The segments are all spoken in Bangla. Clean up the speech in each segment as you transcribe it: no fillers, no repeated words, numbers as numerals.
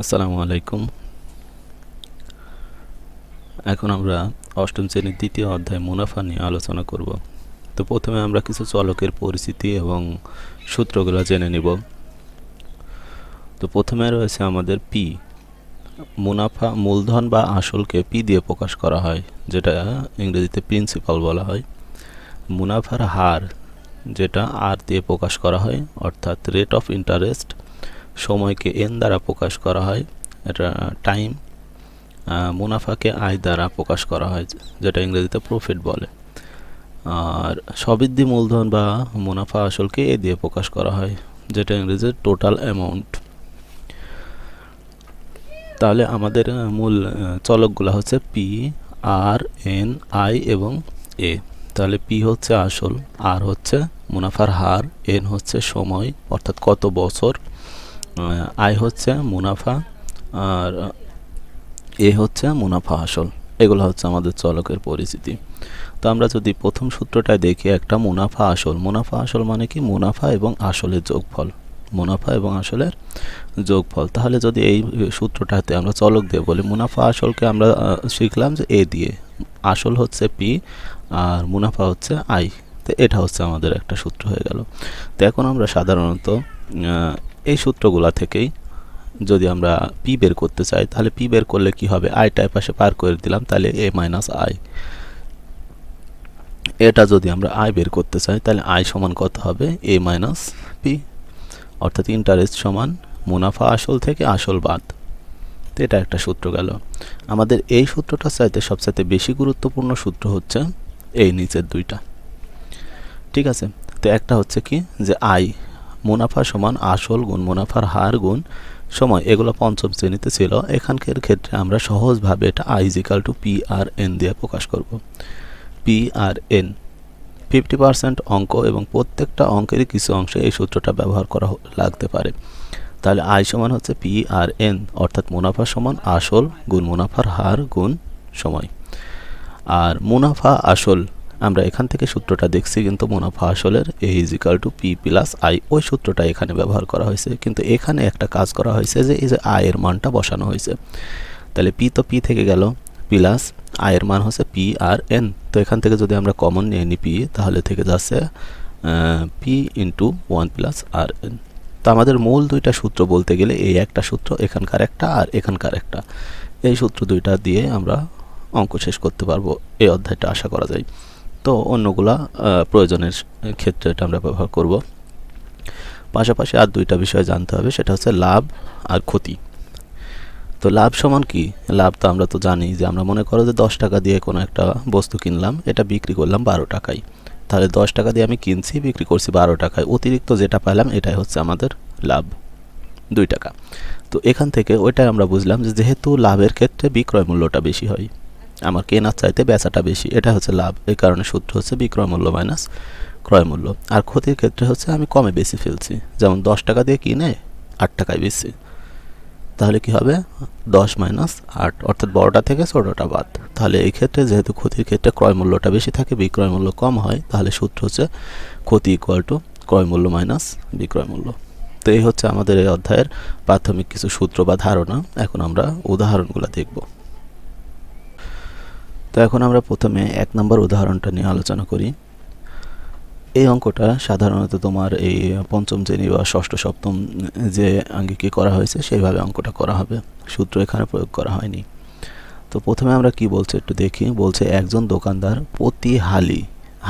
আসসালামু আলাইকুম। এখন আমরা অষ্টম শ্রেণীর দ্বিতীয় অধ্যায় মুনাফা নিয়ে আলোচনা করব। তো প্রথমে আমরা কিছু চলকের পরিচিতি এবং সূত্রগুলো জেনে নিব। তো প্রথমে রয়েছে আমাদের পি। মুনাফা মূলধন বা আসলকে পি দিয়ে প্রকাশ করা হয়, যেটা ইংরেজিতে প্রিন্সিপাল বলা হয়। মুনাফার হার, যেটা আর দিয়ে প্রকাশ করা হয়, অর্থাৎ রেট অফ ইন্টারেস্ট। সময়কে এন দ্বারা প্রকাশ করা হয়, এটা টাইম। মুনাফাকে আয় দ্বারা প্রকাশ করা হয়, যেটা ইংরেজিতে প্রফিট বলে। আর সবৃদ্ধি মূলধন বা মুনাফা আসলকে এ দিয়ে প্রকাশ করা হয়, যেটা ইংরেজিতে টোটাল অ্যামাউন্ট। তাহলে আমাদের মূল চলকগুলো হচ্ছে পি, আর, এন, আই এবং এ। তাহলে পি হচ্ছে আসল, আর হচ্ছে মুনাফার হার, এন হচ্ছে সময় অর্থাৎ কত বছর, আই হচ্ছে মুনাফা, আর এ হচ্ছে মুনাফা আসল। এগুলো হচ্ছে আমাদের চলকের পরিচিতি। তো আমরা যদি প্রথম সূত্রটা দেখি, একটা মুনাফা আসল। মুনাফা আসল মানে কি? মুনাফা এবং আসলের যোগফল। মুনাফা এবং আসলের যোগফল। তাহলে যদি এই সূত্রটাতে আমরা চলক দিয়ে বলি, মুনাফা আসলকে আমরা শিখলাম যে এ দিয়ে, আসল হচ্ছে পি আর মুনাফা হচ্ছে আই। তো এটা হচ্ছে আমাদের একটা সূত্র হয়ে গেল। তো এখন আমরা সাধারণত এই সূত্রগুলা থেকেই যদি আমরা পি বের করতে চাই, তাহলে পি বের করলে কি হবে? আইটা পাশে পার করে দিলাম, তাহলে এ মাইনাস আই। এটা যদি আমরা আয় বের করতে চাই, তাহলে আয় সমান কত হবে? এ মাইনাস পি। অর্থাৎ ইন্টারেস্ট সমান মুনাফা আসল থেকে আসল বাদ। তো এটা একটা সূত্র গেল। আমাদের এই সূত্রটার চাইতে সবচাইতে বেশি গুরুত্বপূর্ণ সূত্র হচ্ছে এই নিচের দুইটা। ঠিক আছে? তো একটা হচ্ছে কি, যে আয় মুনাফা সমান আসল গুণ মুনাফার হার গুণ সময়। এগুলো পঞ্চম শ্রেণীতে ছিল। এখানকার ক্ষেত্রে আমরা সহজভাবে এটা I is equal to P R N দিয়ে প্রকাশ করব। পি আর এন 50% অঙ্ক এবং প্রত্যেকটা অঙ্কেরই কিছু অংশে এই সূত্রটা ব্যবহার করা লাগতে পারে। তাহলে আই সমান হচ্ছে পি আর এন, অর্থাৎ মুনাফা সমান আসল গুণ মুনাফার হার গুণ সময়। আর মুনাফা আসল আমরা এখান থেকে সূত্রটা দেখছি, কিন্তু মুনাফা আসলের A equal to P plus I, ওই সূত্রটা এখানে ব্যবহার করা হয়েছে। কিন্তু এখানে একটা কাজ করা হয়েছে, যে এই যে আয়ের মানটা বসানো হয়েছে। তাহলে পি তো পি থেকে গেল, প্লাস আয়ের মান হচ্ছে পি আর এন। তো এখান থেকে যদি আমরা কমন নিয়ে নিই পি, তাহলে থেকে যাচ্ছে P into 1 plus R N. তো আমাদের মূল দুইটা সূত্র বলতে গেলে এই একটা সূত্র, এখানকার একটা আর এখানকার একটা, এই সূত্র দুইটা দিয়ে আমরা অঙ্ক শেষ করতে পারবো এই অধ্যায়টা, আশা করা যায়। তো অন্যগুলা প্রয়োজনের ক্ষেত্রে এটা আমরা ব্যবহার করব। পাশাপাশি আর দুইটা বিষয় জানতে হবে, সেটা হচ্ছে লাভ আর ক্ষতি। তো লাভ সমান কি? লাভ তো আমরা তো জানি, যে আমরা মনে করো যে 10 টাকা দিয়ে কোনো একটা বস্তু কিনলাম, এটা বিক্রি করলাম 12 টাকায়। তাহলে 10 টাকা দিয়ে আমি কিনছি, বিক্রি করছি 12 টাকায়, অতিরিক্ত যেটা পেলাম এটাই হচ্ছে আমাদের লাভ, 2 টাকা। তো এখান থেকে ওইটাই আমরা বুঝলাম, যে যেহেতু লাভের ক্ষেত্রে বিক্রয় মূল্যটা বেশি হয়, আমার কেনার চাইতে বেচাটা বেশি, এটা হচ্ছে লাভ। এই কারণে সূত্র হচ্ছে বিক্রয় মূল্য মাইনাস ক্রয় মূল্য। আর ক্ষতির ক্ষেত্রে হচ্ছে আমি কমে বেশি ফেলছি, যেমন 10 টাকা দিয়ে কিনে 8 টাকায় বেচছি, তাহলে কি হবে? 10 মাইনাস 8, অর্থাৎ বড়টা থেকে ছোটটা বাদ। তাহলে এই ক্ষেত্রে যেহেতু ক্ষতির ক্ষেত্রে ক্রয় মূল্যটা বেশি থাকে, বিক্রয় মূল্য কম হয়, তাহলে সূত্র হচ্ছে ক্ষতি ইকুয়াল টু ক্রয় মূল্য মাইনাস বিক্রয় মূল্য। তো এই হচ্ছে আমাদের এই অধ্যায়ের প্রাথমিক কিছু সূত্র বা ধারণা। এখন আমরা উদাহরণগুলো দেখব। তো এখন আমরা প্রথমে 1 নম্বর উদাহরণটা নিয়ে আলোচনা করি। এই অঙ্কটা সাধারণত তোমার এই পঞ্চম শ্রেণী বা ষষ্ঠ সপ্তম যে আঙ্গিকে করা হয়েছে সেইভাবে অঙ্কটা করা হবে, সূত্র এখানে প্রয়োগ করা হয়নি। তো প্রথমে আমরা কি বলছে একটু দেখি। বলছে একজন দোকানদার প্রতি হালি,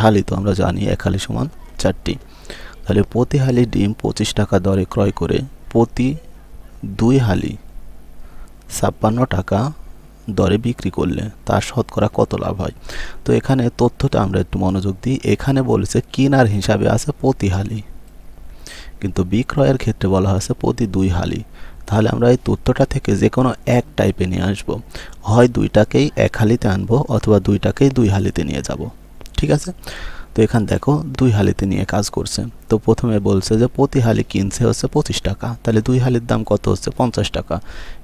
হালি তো আমরা জানি 1 হালি সমান 4টি, তাহলে প্রতি হালি ডিম 25 টাকা দরে ক্রয় করে প্রতি 2 হালি 56 টাকা দরে বিক্রি করলে তার শতকরা কত লাভ হয়? তো এখানে তথ্যটা আমরা একটু মনোযোগ দিই। এখানে বলেছে কেনার হিসাবে আছে প্রতি হালি, কিন্তু বিক্রয়ের ক্ষেত্রে বলা হয়েছে প্রতি 2 হালি। তাহলে আমরা এই তথ্যটা থেকে যে কোনো এক টাইপে নিয়ে আসবো, হয় 2টাকেই 1 হালিতে আনবো, অথবা 2টাকেই 2 হালিতে নিয়ে যাব। ঠিক আছে? তো এখান দেখো 2 হালিতে নিয়ে কাজ করছে। তো প্রথমে বলছে যে প্রতি হালি কিনছে হচ্ছে 25 টাকা, তাহলে 2 হালির দাম কত হচ্ছে? 50 টাকা,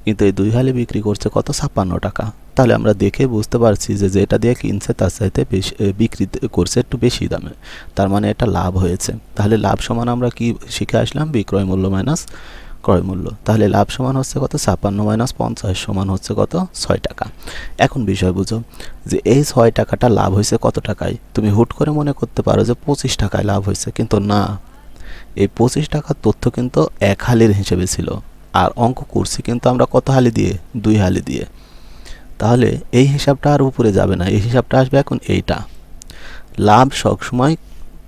কিন্তু এই 2 হালি বিক্রি করছে কত? 56 টাকা। তাহলে আমরা দেখে বুঝতে পারছি যে যেটা দিয়ে কিনছে তার চাইতে বেশি বিক্রি করছে একটু বেশি দামে, তার মানে এটা লাভ হয়েছে। তাহলে লাভ সমান আমরা কি শিখে আসলাম? বিক্রয় মূল্য মাইনাস ক্রয় মূল্য। তাহলে লাভ সমান হচ্ছে কত, 56 মাইনাস 50 সমান হচ্ছে কত, 6 টাকা। এখন বিষয় বুঝো যে এই 6 টাকাটা লাভ হয়েছে কত টাকায়। তুমি হুট করে মনে করতে পারো যে 25 টাকায় লাভ হয়েছে, কিন্তু না, এই 25 টাকার তথ্য কিন্তু 1 হালির হিসেবে ছিল, আর অঙ্ক করছি কিন্তু আমরা কত হালি দিয়ে, 2 হালি দিয়ে। তাহলে এই হিসাবটা আর উপরে যাবে না, এই হিসাবটা আসবে এখন এইটা। লাভ সবসময়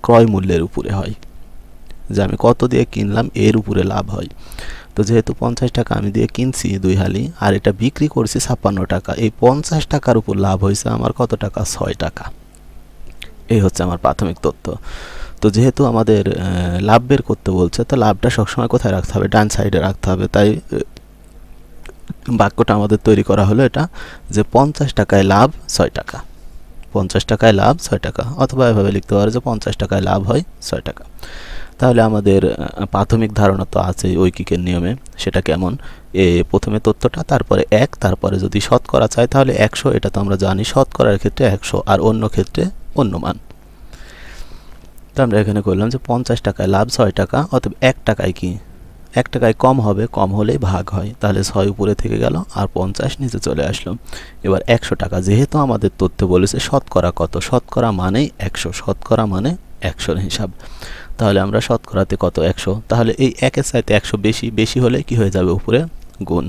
ক্রয় মূল্যের উপরে হয়, যে আমি কত দিয়ে কিনলাম এর উপরে লাভ হয়। তো যেহেতু 50 টাকা আমি দিয়ে কিনছি 2 হালি, আর এটা বিক্রি করছি 56 টাকা, এই 50 টাকার উপর লাভ হয়েছে আমার কত টাকা, 6 টাকা। এই হচ্ছে আমার প্রাথমিক তথ্য। তো যেহেতু আমাদের লাভ বের করতে বলছে, তো লাভটা সবসময় কোথায় রাখতে হবে, ডান সাইডে রাখতে হবে। তাই বাক্যটা আমাদের তৈরি করা হলো এটা, যে 50 টাকায় লাভ 6 টাকা, 50 টাকায় লাভ 6 টাকা, অথবা এভাবে লিখতে পারো যে 50 টাকায় লাভ হয় 6 টাকা। তাহলে আমাদের প্রাথমিক ধারণা তো আছে ঐকিকের নিয়মে। সেটা কেমন, প্রথমে তথ্যটা, তারপরে 1, তারপরে যদি শতকরা চাই তাহলে 100, এটা তো আমরা জানি, শতকরার ক্ষেত্রে 100 আর অন্য ক্ষেত্রে অন্য মান। তো আমরা এখানে করলাম যে 50 টাকায় লাভ 6 টাকা, অথবা 1 টাকায় কি, 1 টাকায় কম হবে, কম হলেই ভাগ হয়, তাহলে 6 উপরে থেকে গেল আর 50 নিচে চলে আসলো। এবার 100 টাকা, যেহেতু আমাদের তথ্য বলেছে শতকরা কত, শতকরা মানেই 100, শতকরা মানে 100 হিসাব। তাহলে আমরা শতকরাতে কত, 100, তাহলে এই 1-এর চাইতে 100 বেশি, বেশি হলে কি হয়ে যাবে, উপরে গুণ।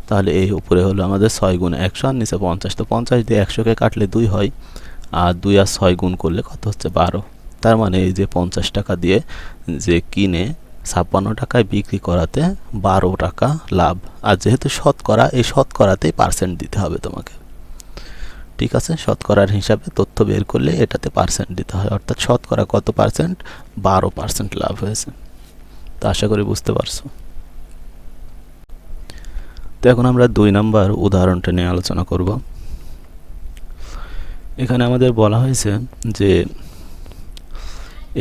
তাহলে এই উপরে হলো আমাদের 6 গুণ 100 আর নিচে 50। তো 50 দিয়ে 100কে কাটলে 2 হয়, আর 2 আর 6 গুণ করলে কত হচ্ছে, 12। তার মানে এই যে 50 টাকা দিয়ে যে কিনে 56 টাকায় বিক্রি করাতে 12 টাকা লাভ। আর যেহেতু শতকরা, এই শতকরাতেই পার্সেন্ট দিতে হবে তোমাকে, ঠিক আছে। শতকরার হিসাবে তথ্য বের করলে এটাতে পার্সেন্ট দিতে হয়, অর্থাৎ শতকরা কত পার্সেন্ট, 12% লাভ হয়েছে। তো আশা করি বুঝতে পারছো। তো এখন আমরা 2 নম্বর উদাহরণটা নিয়ে আলোচনা করব। এখানে আমাদের বলা হয়েছে যে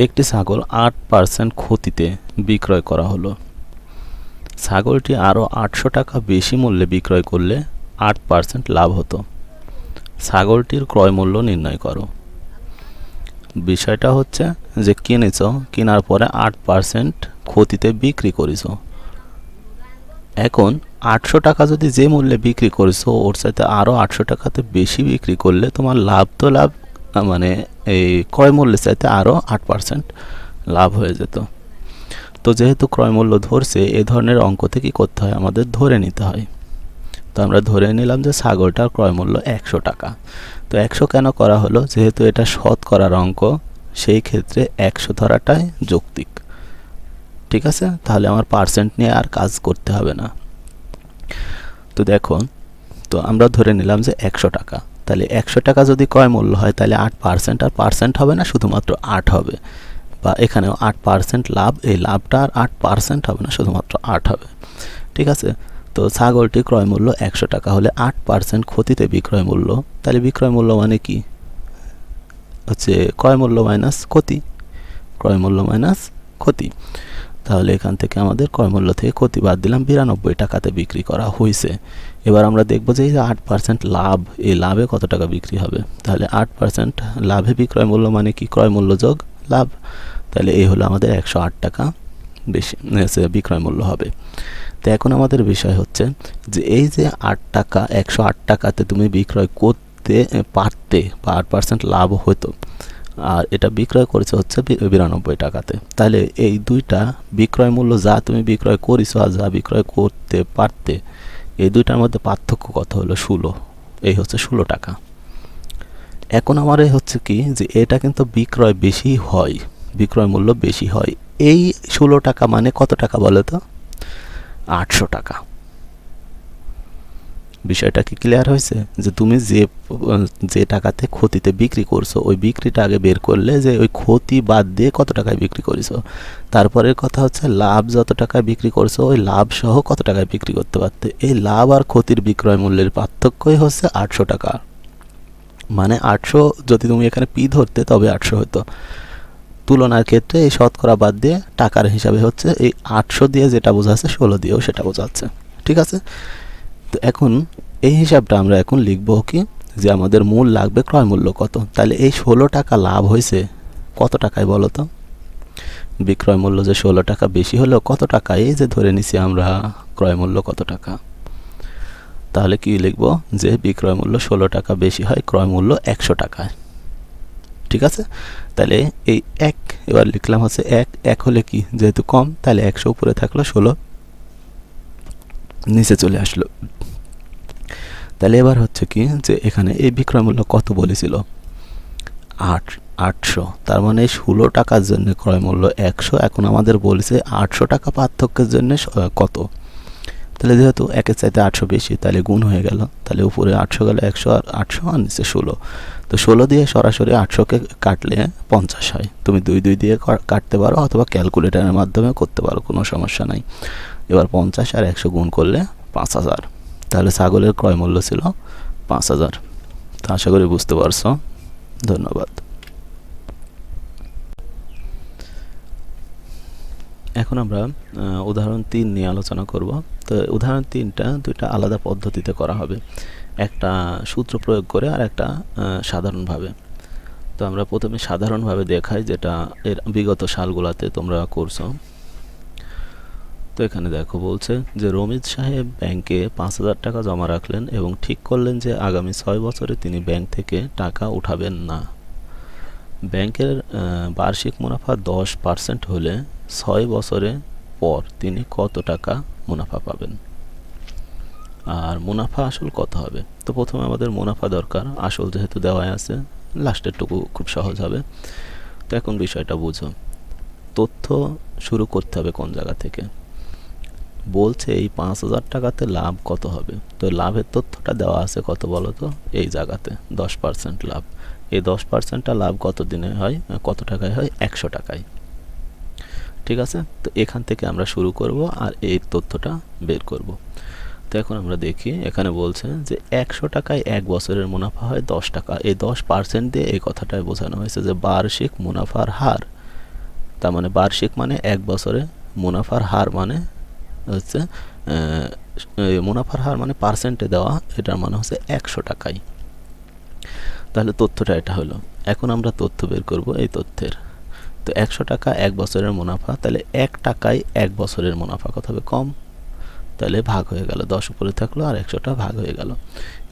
একটি ছাগল 8% ক্ষতিতে বিক্রয় করা হলো। ছাগলটি আরও 800 টাকা বেশি মূল্যে বিক্রয় করলে 8% লাভ হতো। ছাগলটির ক্রয় মূল্য নির্ণয় করো। বিষয়টা হচ্ছে যে কিনেছ, কেনার পরে 8% ক্ষতিতে বিক্রি করেছ। এখন 800 টাকা যদি যে মূল্যে বিক্রি করেছো ওর সাথে আরও 800 টাকাতে বেশি বিক্রি করলে তোমার লাভ তো লাভ, মানে এই ক্রয় মূল্যের চাইতে আরও 8% লাভ হয়ে যেত। তো যেহেতু ক্রয় মূল্য ধরছে, এ ধরনের অঙ্কতে কী করতে হয়, আমাদের ধরে নিতে হয়। তো আমরা ধরে নিলাম যে ছাগলটার ক্রয় মূল্য 100 টাকা। তো 100 কেন করা হলো, যেহেতু এটা শতকরার অঙ্ক, সেই ক্ষেত্রে 100 ধরাটাই যৌক্তিক, ঠিক আছে। তাহলে আমার পার্সেন্ট নিয়ে আর কাজ করতে হবে না। তো দেখো, তো আমরা ধরে নিলাম যে 100 টাকা, তাহলে 100 টাকা যদি ক্রয় মূল্য হয় তাহলে 8%, আর পার্সেন্ট হবে না, শুধুমাত্র 8 হবে, বা এখানেও 8% লাভ, এই লাভটা আর 8% হবে না, শুধুমাত্র 8 হবে, ঠিক আছে। তো ছাগলটি ক্রয় মূল্য 100 টাকা হলে 8% ক্ষতিতে বিক্রয় মূল্য, তাহলে বিক্রয় মূল্য মানে কি হচ্ছে, ক্রয় মূল্য মাইনাস ক্ষতি, ক্রয় মূল্য মাইনাস ক্ষতি। তাহলে এখান থেকে আমাদের ক্রয় মূল্য থেকে ক্ষতি বাদ দিলাম, 92 টাকাতে বিক্রি করা হয়েছে। এবার আমরা দেখব যে এই যে 8% লাভ, এই লাভে কত টাকা বিক্রি হবে। তাহলে 8% লাভে বিক্রয় মূল্য মানে কি, ক্রয় মূল্য যোগ লাভ। তাহলে এই হলো আমাদের 108 টাকা বেশি বিক্রয় মূল্য হবে। তো এখন আমাদের বিষয় হচ্ছে যে এই যে 8 টাকা, 108 টাকাতে তুমি বিক্রয় করতে পারতে, বা 8% লাভ হতো, আর এটা বিক্রয় করেছে হচ্ছে 92 টাকাতে। তাহলে এই দুইটা বিক্রয় মূল্য, যা তুমি বিক্রয় করেছো আর যা বিক্রয় করতে পারতে, এই দুইটার মধ্যে পার্থক্য কত হলো, 16। এই হচ্ছে 16 টাকা। এখন আমার হচ্ছে কি, যে এটা কিন্তু বিক্রয় বেশি হয়, বিক্রয় মূল্য বেশি হয়। এই 16 টাকা মানে কত টাকা বলো তো, 800 টাকা। বিষয়টা কি ক্লিয়ার হয়েছে, যে তুমি যে টাকাতে ক্ষতিতে বিক্রি করছো, ওই বিক্রিটা আগে বের করলে যে ওই ক্ষতি বাদ দিয়ে কত টাকায় বিক্রি করেছো। তারপরের কথা হচ্ছে লাভ যত টাকায় বিক্রি করছো, ওই লাভ সহ কত টাকায় বিক্রি করতে পারতে। এই লাভ আর ক্ষতির বিক্রয় মূল্যের পার্থক্যই হচ্ছে 800 টাকা। মানে 800 যদি তুমি এখানে পি ধরতে তবে 800 হতো। তুলনার ক্ষেত্রে এই শতকরা বাদ দিয়ে টাকার হিসাবে হচ্ছে এই 800 দিয়ে যেটা বোঝাচ্ছে 16 দিয়েও সেটা বোঝাচ্ছে, ঠিক আছে। তো এখন এই হিসাবটা আমরা এখন লিখব কি, যে আমাদের মূল লাগবে ক্রয় মূল্য কত। তাহলে এই 16 টাকা লাভ হয়েছে কত টাকায় বলো তো, বিক্রয় মূল্য যে 16 টাকা বেশি হলো কত টাকা, এই যে ধরে নিছি আমরা ক্রয় মূল্য কত টাকা, তাহলে কি লিখব যে বিক্রয় মূল্য 16 টাকা বেশি হয়, ক্রয় মূল্য 100 টাকায়। ঠিক আছে, তাহলে এই এক এবার লিখলাম হচ্ছে এক হলে কি, যেহেতু কম তাহলে 100 উপরে থাকলো, 16 নিচে চলে আসলো। তাহলে এবার হচ্ছে কি যে এখানে এই বিক্রয় মূল্য কত বলেছিল, 800, তার মানে 16 টাকার জন্য ক্রয় মূল্য 100, এখন আমাদের বলেছে 800 টাকা পার্থক্যের জন্য কত, তাহলে যেহেতু একের চাইতে 800 বেশি তাহলে গুণ হয়ে গেল, তাহলে উপরে 800 গেলে 100 আর 800 আর নিচে 16, তো 16 দিয়ে সরাসরি 800কে কাটলে 50 হয়। তুমি 2 দিয়ে কাটতে পারো অথবা ক্যালকুলেটরের মাধ্যমে করতে পারো, কোনো সমস্যা নাই। এবার 50 আর 100 গুণ করলে 5000, তাহলে ছাগলের ক্রয় মূল্য ছিল 5000। তো আশা করি বুঝতে পারছো, ধন্যবাদ। এখন আমরা উদাহরণ 3 নিয়ে আলোচনা করব। তো উদাহরণ 3টা দুইটা আলাদা পদ্ধতিতে করা হবে, একটা সূত্র প্রয়োগ করে আর একটা সাধারণভাবে। তো আমরা প্রথমে সাধারণভাবে দেখাই, যেটা এর বিগত সালগুলোতে তোমরা করছো। তো এখানে দেখো বলছে যে রমিজ সাহেব ব্যাংকে 5000 টাকা জমা রাখলেন এবং ঠিক করলেন যে আগামী 6 বছরে তিনি ব্যাংক থেকে টাকা উঠাবেন না। ব্যাংকের বার্ষিক মুনাফা 10% হলে 6 বছরে পর তিনি কত টাকা মুনাফা পাবেন, আর মুনাফা আসল কত হবে। তো প্রথমে আমাদের মুনাফা দরকার, আসল যেহেতু দেওয়া আছে লাস্টের টুকু খুব সহজ হবে। তো এখন বিষয়টা বুঝো, তথ্য শুরু করতে হবে কোন জায়গা থেকে, বলছে এই 5000 টাকাতে লাভ কত হবে। তো লাভের তথ্যটা দেওয়া আছে কত বলো তো, এই জায়গাতে 10% লাভ। এই 10%টা লাভ কত দিনে হয়, কত টাকায় হয়, 100 টাকায়। ঠিক আছে, তো এখান থেকে আমরা শুরু করব আর এই তথ্যটা বের করব। তো এখন আমরা দেখি, এখানে বলছে যে 100 টাকায় 1 বছরের মুনাফা হয় 10 টাকা। এই 10% দিয়ে এই কথাটাই বোঝানো হয়েছে যে বার্ষিক মুনাফার হার, তার মানে বার্ষিক মানে 1 বছরে, মুনাফার হার মানে হচ্ছে মুনাফার হার মানে পার্সেন্টে দেওয়া, এটার মানে হচ্ছে 100 টাকায়। তাহলে তথ্যটা এটা হলো। এখন আমরা তথ্য বের করব এই তথ্যের। তো 100 টাকা 1 বছরের মুনাফা, তাহলে 1 টাকায় 1 বছরের মুনাফা কত হবে, কম, তাহলে ভাগ হয়ে গেল, 10 উপরে থাকলো আর 100টা ভাগ হয়ে গেল।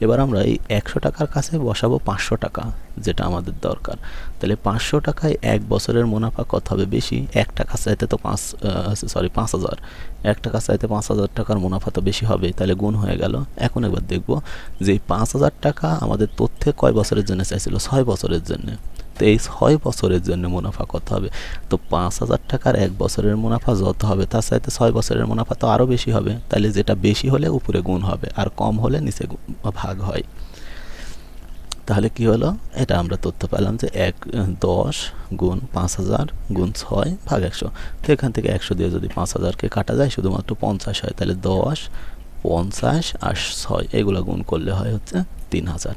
এবার আমরা এই 100 টাকার কাছে বসাবো 500 টাকা, যেটা আমাদের দরকার। তাহলে 500 টাকায় 1 বছরের মুনাফা কত হবে, বেশি, 1 টাকা চাইতে তো 5000, 1 টাকা চাইতে 5000 টাকার মুনাফা তো বেশি হবে, তাহলে গুণ হয়ে গেল। এখন একবার দেখব যে এই 5000 টাকা আমাদের তথ্যে কয় বছরের জন্য চাইছিল, 6 বছরের জন্য। তো এই 6 বছরের জন্য মুনাফা কত হবে, তো 5000 টাকার 1 বছরের মুনাফা যত হবে তার চাইতে 6 বছরের মুনাফা তো আরও বেশি হবে, তাহলে যেটা বেশি হলে উপরে গুণ হবে আর কম হলে নিচে ভাগ হয়। তাহলে কি হলো, এটা আমরা তথ্য পেলাম যে 10 গুণ 5000 গুণ 6 ভাগ 100। তো এখান থেকে 100 দিয়ে যদি 5000কে কাটা যায় শুধুমাত্র 50 হয়, তাহলে 10, 50 আর 6 এগুলো গুণ করলে হয় হচ্ছে 3000।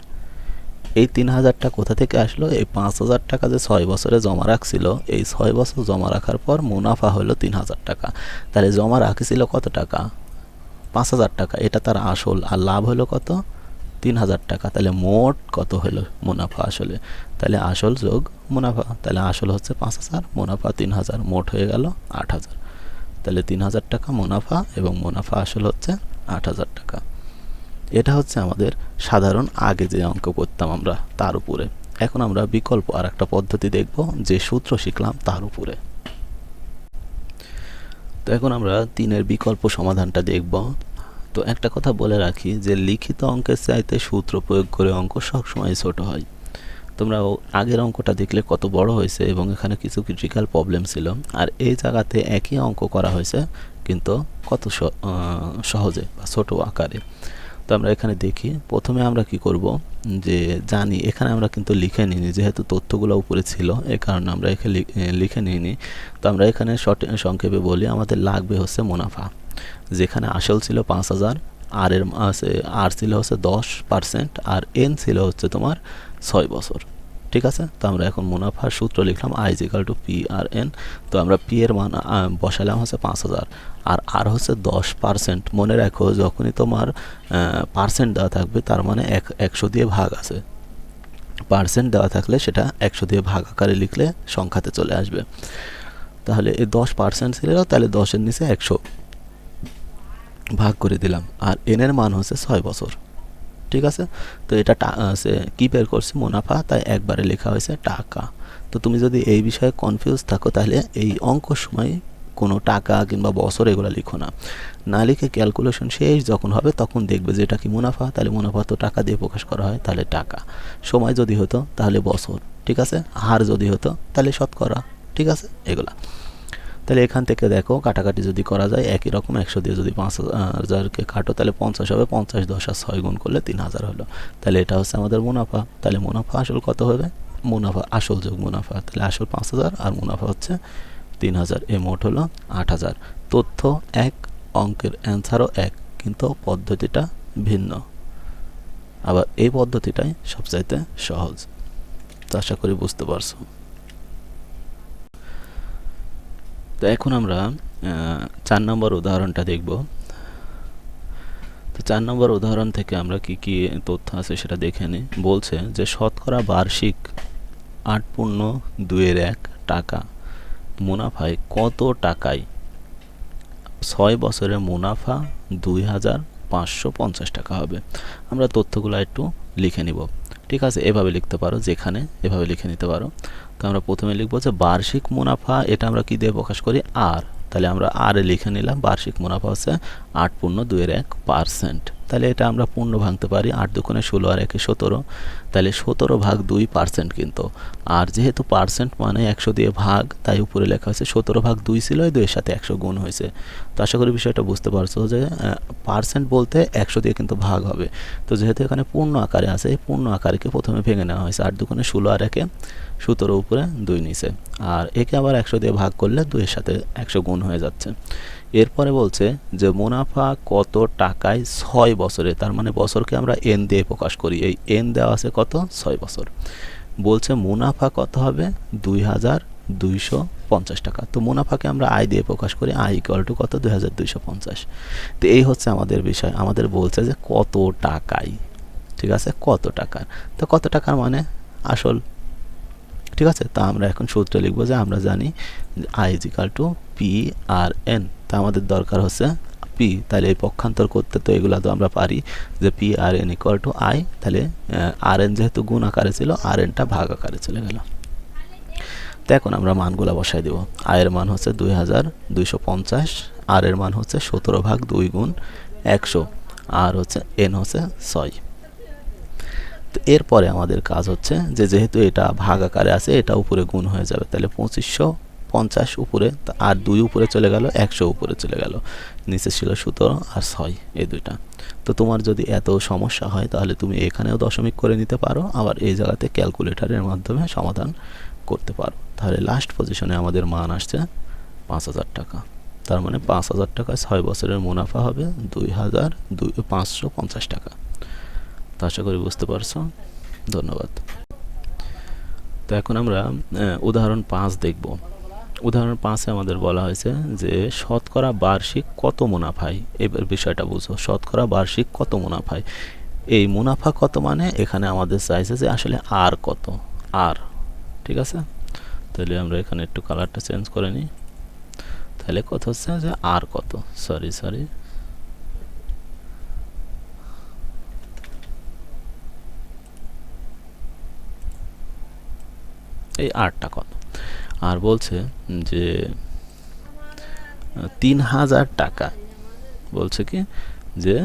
এই 3000টা কোথা থেকে আসলো, এই 5000 টাকা যে 6 বছরে জমা রাখছিল, এই 6 বছর জমা রাখার পর মুনাফা হলো 3000 টাকা। তাহলে জমা রাখছিল কত টাকা, 5000 টাকা, এটা তার আসল, আর লাভ হলো কত, 3000 টাকা। তাহলে মোট কত হলো মুনাফা আসলে, তাহলে আসল যোগ মুনাফা, তাহলে আসল হচ্ছে 5000, মুনাফা 3000, মোট হয়ে গেল 8000। তাহলে 3000 টাকা মুনাফা এবং মুনাফা আসল হচ্ছে 8000 টাকা। এটা হচ্ছে আমাদের সাধারণ আগে যে অঙ্ক করতাম আমরা তার উপরে। এখন আমরা বিকল্প আর একটা পদ্ধতি দেখব, যে সূত্র শিখলাম তার উপরে। তো এখন আমরা 3-এর বিকল্প সমাধানটা দেখব। তো একটা কথা বলে রাখি যে লিখিত অঙ্কের চাইতে সূত্র প্রয়োগ করে অঙ্ক সবসময় ছোট হয়। তোমরা আগের অঙ্কটা দেখলে কত বড় হয়েছে এবং এখানে কিছু ক্রিটিক্যাল প্রবলেম ছিল, আর এই জায়গাতে একই অঙ্ক করা হয়েছে কিন্তু কত সহজে বা ছোট আকারে। তো আমরা এখানে দেখি, প্রথমে আমরা কি করব, যে জানি এখানে আমরা কিন্তু লিখে নিইনি, যেহেতু তথ্যগুলো উপরে ছিল এই কারণে আমরা এখানে লিখে নিইনি। তো আমরা এখানে সংক্ষেপে বলি, আমাদের লাগবে হচ্ছে মুনাফা, যেখানে আসল ছিল 5000, আর এর আর ছিল হচ্ছে 10%, আর এন ছিল হচ্ছে তোমার 6 বছর। ঠিক আছে, তো আমরা এখন মুনাফার সূত্র লিখলাম I=P/N। তো আমরা পি এর মান বসালাম হচ্ছে 5000, আর হচ্ছে 10%। মনে রাখো যখনই তোমার পার্সেন্ট দেওয়া থাকবে তার মানে 100 দিয়ে ভাগ আছে, পার্সেন্ট দেওয়া থাকলে সেটা 100 দিয়ে ভাগ আকারে লিখলে সংখ্যাতে চলে আসবে। তাহলে এই 10% ছিল, তাহলে 10-এর নিচে 100 ভাগ করে দিলাম, আর এনের মান হচ্ছে 6 বছর। ঠিক আছে, তো এটা কি বের করছে মুনাফা, তাই একবারে লেখা হয়েছে টাকা। তো তুমি যদি এই বিষয়ে কনফিউজ থাকো তাহলে এই অঙ্কর সময় কোনো টাকা কিংবা বছর এগুলো লিখো না, না লিখে ক্যালকুলেশন শেষ যখন হবে তখন দেখবে যে এটা কি মুনাফা, তাহলে মুনাফা তো টাকা দিয়ে প্রকাশ করা হয়, তাহলে টাকা। সময় যদি হতো তাহলে বছর, ঠিক আছে, হার যদি হতো তাহলে শতকরা, ঠিক আছে, এগুলা। তাহলে এখান থেকে দেখো কাটাকাটি যদি করা যায় একই রকম, 100 দিয়ে যদি 5000কে কাটো তাহলে 50 হবে, 50 10 আর 6 গুণ করলে 3000 হলো। তাহলে এটা হচ্ছে আমাদের মুনাফা। তাহলে মুনাফা আসল কত হবে, মুনাফা আসল যোগ মুনাফা, তাহলে আসল 5000 আর মুনাফা হচ্ছে 3000, এ মোট হলো 8000। তথ্য এক, অঙ্কের অ্যান্সারও এক, কিন্তু পদ্ধতিটা ভিন্ন। আবার এই পদ্ধতিটাই সবচাইতে সহজ। তো আশা করি বুঝতে পারছো। তো এখন আমরা 4 নম্বর উদাহরণটা দেখব। তো 4 নম্বর উদাহরণ থেকে আমরা কি কি তথ্য আছে সেটা দেখে নিই। বলছে যে শতকরা বার্ষিক 8.2 টাকা মুনাফায় কত টাকায় 6 বছরের মুনাফা 2550 টাকা হবে। আমরা তথ্যগুলো একটু লিখে নিব। ঠিক আছে, এভাবে লিখতে পারো, যেখানে এভাবে লিখে নিতে পারো। তো আমরা প্রথমে লিখবো যে বার্ষিক মুনাফা, এটা আমরা কি দিয়ে প্রকাশ করি, আর। তাহলে আমরা আর লিখে নিলাম, বার্ষিক মুনাফা হচ্ছে 8.2%। তাহলে এটা আমরা পূর্ণ ভাঙতে পারি, 8 দুগুণে 16 আর 1 17, তাহলে 17/2%। কিন্তু আর যেহেতু পার্সেন্ট মানে 100 দিয়ে ভাগ, তাই উপরে লেখা হয়েছে 17/2 ছিল, 2-এর সাথে 100 গুণ হয়েছে। তো আশা করি বিষয়টা বুঝতে পারছো যে পার্সেন্ট বলতে 100 দিয়ে কিন্তু ভাগ হবে। তো যেহেতু এখানে পূর্ণ আকারে আছে, এই পূর্ণ আকারকে প্রথমে ভেঙে নেওয়া হয়েছে, 8 দুগুণে 16 আর 1 17 উপরে 2 নিচে, আর একে আবার 100 দিয়ে ভাগ করলে 2-এর সাথে 100 গুণ হয়ে যাচ্ছে। এরপরে বলছে যে মুনাফা কত টাকায় 6 বছরে, তার মানে বছরকে আমরা এন দিয়ে প্রকাশ করি, এই এন দেওয়া আছে কত, 6 বছর। বলছে মুনাফা কত হবে, 2250 টাকা। তো মুনাফাকে আমরা আয় দিয়ে প্রকাশ করি, আই ইকুয়াল টু কত, 2250। তো এই হচ্ছে আমাদের বিষয়, আমাদের বলছে যে কত টাকায়, ঠিক আছে, কত টাকার। তো কত টাকার মানে আসল, ঠিক আছে। তা আমরা এখন সূত্র লিখবো যে আমরা জানি I is equal to P R N. তা আমাদের দরকার হচ্ছে পি, তাহলে এই পক্ষান্তর করতে তো এগুলা তো আমরা পারি যে P R N equal to I, তাহলে আর এন যেহেতু গুণ আকারে ছিল, আর এনটা ভাগ আকারে চলে গেল। তো এখন আমরা মানগুলা বসাই দেব। আয়ের মান হচ্ছে 2250, আর এর মান হচ্ছে 17/2 গুণ 100, আর হচ্ছে এন হচ্ছে 6। তো এরপরে আমাদের কাজ হচ্ছে যে যেহেতু এটা ভাগ আকারে আছে, এটা উপরে গুণ হয়ে যাবে, তাহলে 2550 উপরে, আর 2 উপরে চলে গেল, 100 উপরে চলে গেল, নিচে ছিল 17 আর 6, এই দুইটা। তো তোমার যদি এত সমস্যা হয় তাহলে তুমি এখানেও দশমিক করে নিতে পারো, আবার এই জায়গাতে ক্যালকুলেটরের মাধ্যমে সমাধান করতে পারো। তাহলে লাস্ট পজিশনে আমাদের মান আসছে 5000 টাকা। তার মানে 5000 টাকায় 6 বছরের মুনাফা হবে 2550 টাকা। তো আশা করি বুঝতে পারছো, ধন্যবাদ। তো এখন আমরা উদাহরণ 5 দেখব। উদাহরণ 5-এ আমাদের বলা হয়েছে যে শতকরা বার্ষিক কত মুনাফায়, এবার বিষয়টা বুঝো, শতকরা বার্ষিক কত মুনাফায়। এই মুনাফা কত মানে এখানে আমাদের চাইছে যে আসলে আর কত, আর, ঠিক আছে। তাহলে আমরা এখানে একটু কালারটা চেঞ্জ করে নিই। তাহলে কথা হচ্ছে যে আর কত, সরি এই আরটা কত। আর বলছে যে 3000 টাকা, বলছে কি যে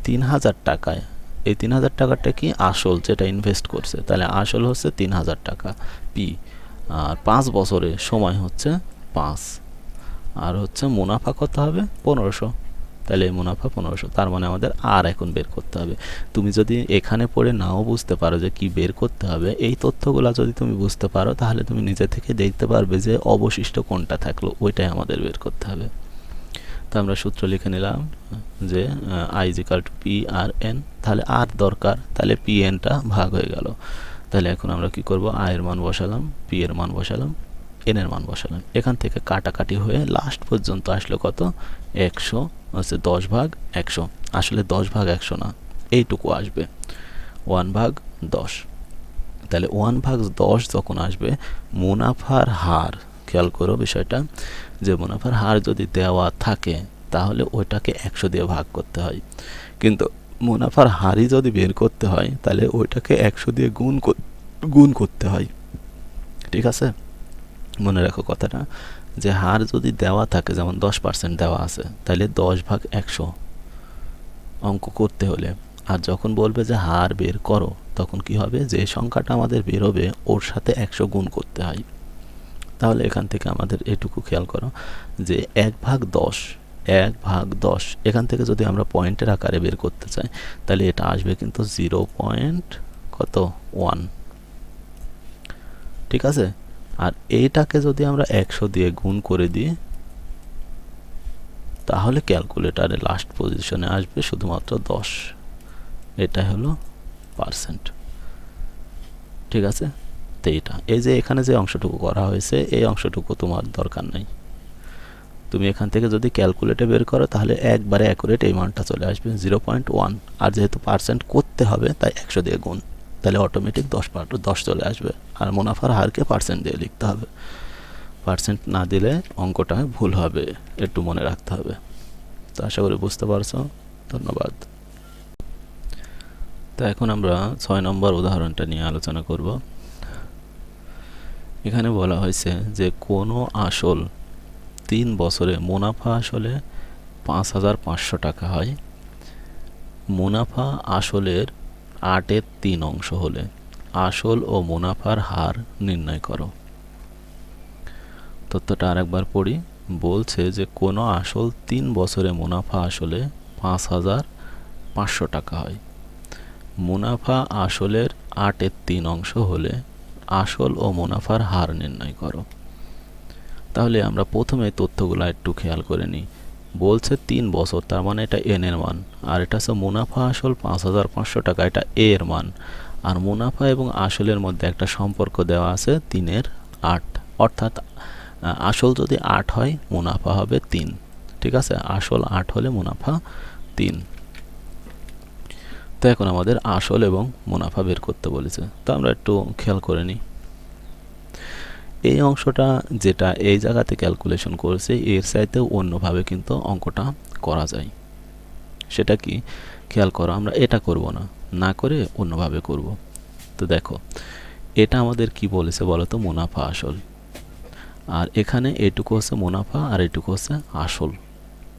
3000 টাকায়, এই 3000 টাকাটা কি আসল, যেটা ইনভেস্ট করছে, তাহলে আসল হচ্ছে 3000 টাকা পি, আর 5 বছরে সময় হচ্ছে 5, আর হচ্ছে মুনাফা কত হবে 1500, তাহলে এই মুনাফা 1500। তার মানে আমাদের আর এখন বের করতে হবে। তুমি যদি এখানে পড়ে নাও বুঝতে পারো যে কি বের করতে হবে, এই তথ্যগুলো যদি তুমি বুঝতে পারো তাহলে তুমি নিজে থেকে দেখতে পারবে যে অবশিষ্ট কোনটা থাকলো, ওইটাই আমাদের বের করতে হবে। তো আমরা সূত্র লিখে নিলাম যে I is equal to P R N, তাহলে আর দরকার, তাহলে পি এনটা ভাগ হয়ে গেল। তাহলে এখন আমরা কি করব, আয়ের মান বসালাম, পি এর মান বসালাম, এন এর মান বসালাম। এখান থেকে কাটাকাটি হয়ে লাস্ট পর্যন্ত আসলো কত, 100 হচ্ছে 10/100, আসলে 10/100 না, এইটুকু আসবে 1/10। তাহলে 1/10 যখন আসবে, মুনাফার হার খেয়াল করো বিষয়টা, যে মুনাফার হার যদি দেওয়া থাকে তাহলে ওইটাকে 100 দিয়ে ভাগ করতে হয়, কিন্তু মুনাফার হারই যদি বের করতে হয় তাহলে ওইটাকে 100 দিয়ে গুণ করতে হয়। ঠিক আছে, মনে রাখো কথাটা, যে হার যদি দেওয়া থাকে, যেমন 10% দেওয়া আছে, তাহলে 10/100 অঙ্ক করতে হলে, আর যখন বলবে যে হার বের করো, তখন কি হবে, যে সংখ্যাটা আমাদের বের হবে ওর সাথে 100 গুণ করতে হয়। তাহলে এখান থেকে আমাদের এটুকু খেয়াল করো যে 1/10 এখান থেকে যদি আমরা পয়েন্টের আকারে বের করতে চাই তাহলে এটা আসবে কিন্তু 0.1। ঠিক আছে, আর এইটাকে যদি আমরা 100 দিয়ে গুণ করে দিই তাহলে ক্যালকুলেটারে লাস্ট পজিশনে আসবে শুধুমাত্র 10। এটা হলো পার্সেন্ট। ঠিক আছে, তো এটা এই যে এখানে যে অংশটুকু করা হয়েছে এই অংশটুকু তোমার দরকার নাই, তুমি এখান থেকে যদি ক্যালকুলেটে বের করো তাহলে একবারে অ্যাকুরেট এই মানটা চলে আসবে 0.1। আর যেহেতু পার্সেন্ট করতে হবে তাই 100 দিয়ে গুণ, তাহলে অটোমেটিক 10 চলে আসবে। আর মুনাফার হারকে পার্সেন্ট দিয়ে লিখতে হবে, পার্সেন্ট না দিলে অঙ্কটা ভুল হবে, একটু মনে রাখতে হবে। তো আশা করি বুঝতে পারছো, ধন্যবাদ। তো এখন আমরা 6 নম্বর উদাহরণটা নিয়ে আলোচনা করব। এখানে বলা হয়েছে যে কোনো আসল 3 বছরে মুনাফা আসলে 5,500 টাকা হয়, মুনাফা আসলের 8/3 অংশ হলে আসল ও মুনাফার হার নির্ণয় করো। তথ্যটা আরেকবার পড়ি। বলছে যে কোনো আসল 3 বছরে মুনাফা আসলে 5,500 টাকা হয়, মুনাফা আসলের 8/3 অংশ হলে আসল ও মুনাফার হার নির্ণয় করো। তাহলে আমরা প্রথমে তথ্যগুলো একটু খেয়াল করে নিই। বলছে 3 বছর, তার মানে এটা এন এর মান, আর এটা হচ্ছে মুনাফা আসল 5,500 টাকা, এটা এ এর মান। আর মুনাফা এবং আসলের মধ্যে একটা সম্পর্ক দেওয়া আছে 3/8, অর্থাৎ আসল যদি 8 হয় মুনাফা হবে 3। ঠিক আছে, আসল 8 হলে মুনাফা 3। তো এখন আমাদের আসল এবং মুনাফা বের করতে বলেছে, তো আমরা একটু খেয়াল করে নিই। এই অংশটা যেটা এই জায়গাতে ক্যালকুলেশন করেছে এর চাইতেও অন্যভাবে কিন্তু অঙ্কটা করা যায়। সেটা কি খেয়াল করো, আমরা এটা করব না, না করে অন্যভাবে করব। তো দেখো এটা আমাদের কি বলেছে বলো তো, মুনাফা আসল, আর এখানে এটুকু হচ্ছে মুনাফা আর এটুকু হচ্ছে আসল,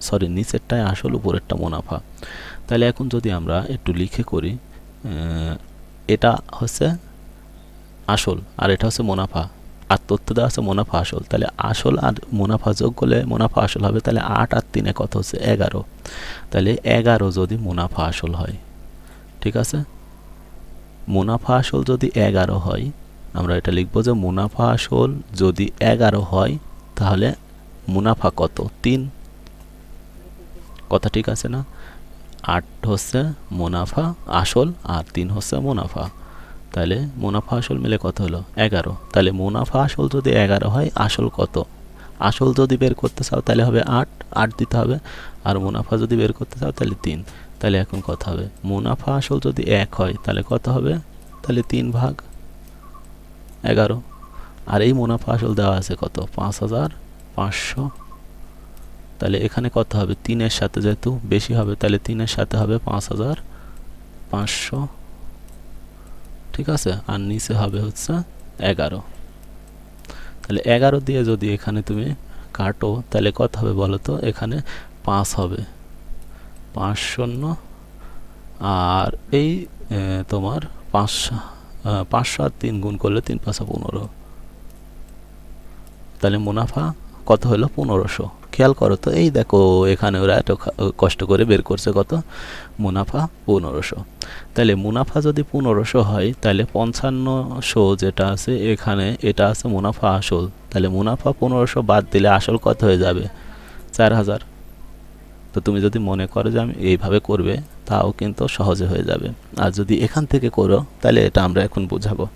সরি নিচেরটাই আসল উপরেরটা মুনাফা। তাহলে এখন যদি আমরা একটু লিখে করি, এটা হচ্ছে আসল আর এটা হচ্ছে মুনাফা, আর তথ্য দেওয়া আছে মুনাফা আসল, তাহলে আসল আর মুনাফা যোগ করলে মুনাফা আসল হবে। তাহলে 8 আর 3 কত হচ্ছে 11, তাহলে 11 যদি মুনাফা আসল হয়, ঠিক আছে, মুনাফা আসল যদি 11 হয়, আমরা এটা লিখবো যে মুনাফা আসল যদি 11 হয় তাহলে মুনাফা কত 3, কথা ঠিক আছে না? 8 হচ্ছে মুনাফা আসল আর 3 হচ্ছে মুনাফা, তাহলে মুনাফা আসল মিলে কত হলো 11। তাহলে মুনাফা আসল যদি 11 হয় আসল কত, আসল যদি বের করতে চাও তাহলে হবে 8 দিতে হবে, আর মুনাফা যদি বের করতে চাও তাহলে 3। তাহলে এখন কত হবে, মুনাফা আসল যদি 1 হয় তাহলে কত হবে, তাহলে 3/11। আর এই মুনাফা আসল দেওয়া আছে কত 5,500, তাহলে এখানে কত হবে 3 এর সাথে যেহেতু বেশি হবে তাহলে 3 এর সাথে হবে 5,500। ঠিক আছে, আর নিচে হবে হচ্ছে 11। তাহলে 11 দিয়ে যদি এখানে তুমি কাটো তাহলে কত হবে বলো তো, এখানে 5 হবে, 5 শূন্য, আর এই তোমার 500 আর 3 গুণ করলে 3 5 15, তাহলে মুনাফা কত হলো 1500। খেয়াল করো তো, এই দেখো এখানে ওরা এত কষ্ট করে বের করছে কত, মুনাফা 1500। তাহলে মুনাফা যদি 1500 হয় তাহলে 5500 যেটা আছে এখানে এটা আছে মুনাফা আসল, তাহলে মুনাফা 1500 বাদ দিলে আসল কত হয়ে যাবে 4000। তো তুমি যদি মনে করো যে আমি এইভাবে করবে তাও কিন্তু সহজে হয়ে যাবে, আর যদি এখান থেকে করো তাহলে এটা আমরা এখন বুঝাবো।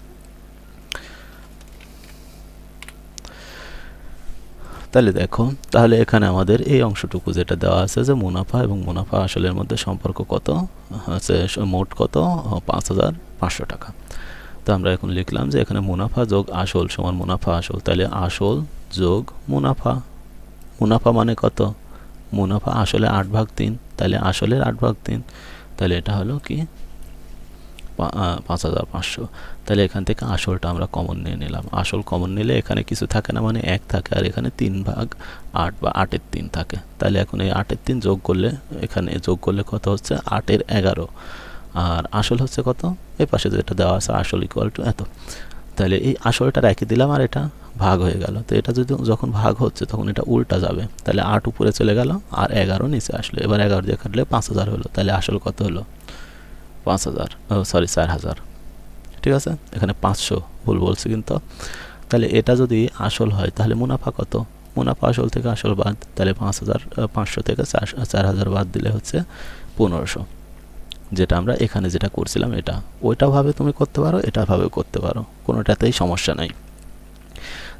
তাহলে দেখো, তাহলে এখানে আমাদের এই অংশটুকু যেটা দেওয়া আছে যে মুনাফা এবং মুনাফা আসলের মধ্যে সম্পর্ক কত আছে, মোট কত 5,500 টাকা। তো আমরা এখন লিখলাম যে এখানে মুনাফা যোগ আসল সমান মুনাফা আসল, তাহলে আসল যোগ মুনাফা। মুনাফা মানে কত? মুনাফা আসলে 8/3, তাহলে আসলের 8/3, তাহলে এটা হলো কি 5500। তাহলে এখান থেকে আসলটা আমরা কমন নিয়ে নিলাম। আসল কমন নিলে এখানে কিছু থাকে না, মানে 1 থাকে, আর এখানে 3/8 বা 8/3 থাকে। তাহলে এখন এই 8/3 যোগ করলে, এখানে যোগ করলে কত হচ্ছে? 8/11। আর আসল হচ্ছে কত? এই পাশে যেটা দেওয়া আছে আসল ইকুয়াল টু এত। তাহলে এই আসলটা রেখে দিলাম, আর এটা ভাগ হয়ে গেল। তো এটা যদি যখন ভাগ হচ্ছে তখন এটা উল্টা যাবে, তাহলে 8 উপরে চলে গেল আর 11 নিচে আসলো। এবার 11 দিয়ে কাটলে 5000 হলো। তাহলে আসল কত হলো? 5000, সরি 4000। ঠিক আছে, এখানে 500 ভুল বলছি কিন্তু। তাহলে এটা যদি আসল হয় তাহলে মুনাফা কত? মুনাফা আসল থেকে আসল বাদ, তাহলে 5500 থেকে 4000 বাদ দিলে হচ্ছে 1500, যেটা আমরা এখানে যেটা করছিলাম এটা। ওইটা ভাবে তুমি করতে পারো, এটা ভাবে করতে পারো, কোনোটাতেই সমস্যা নাই।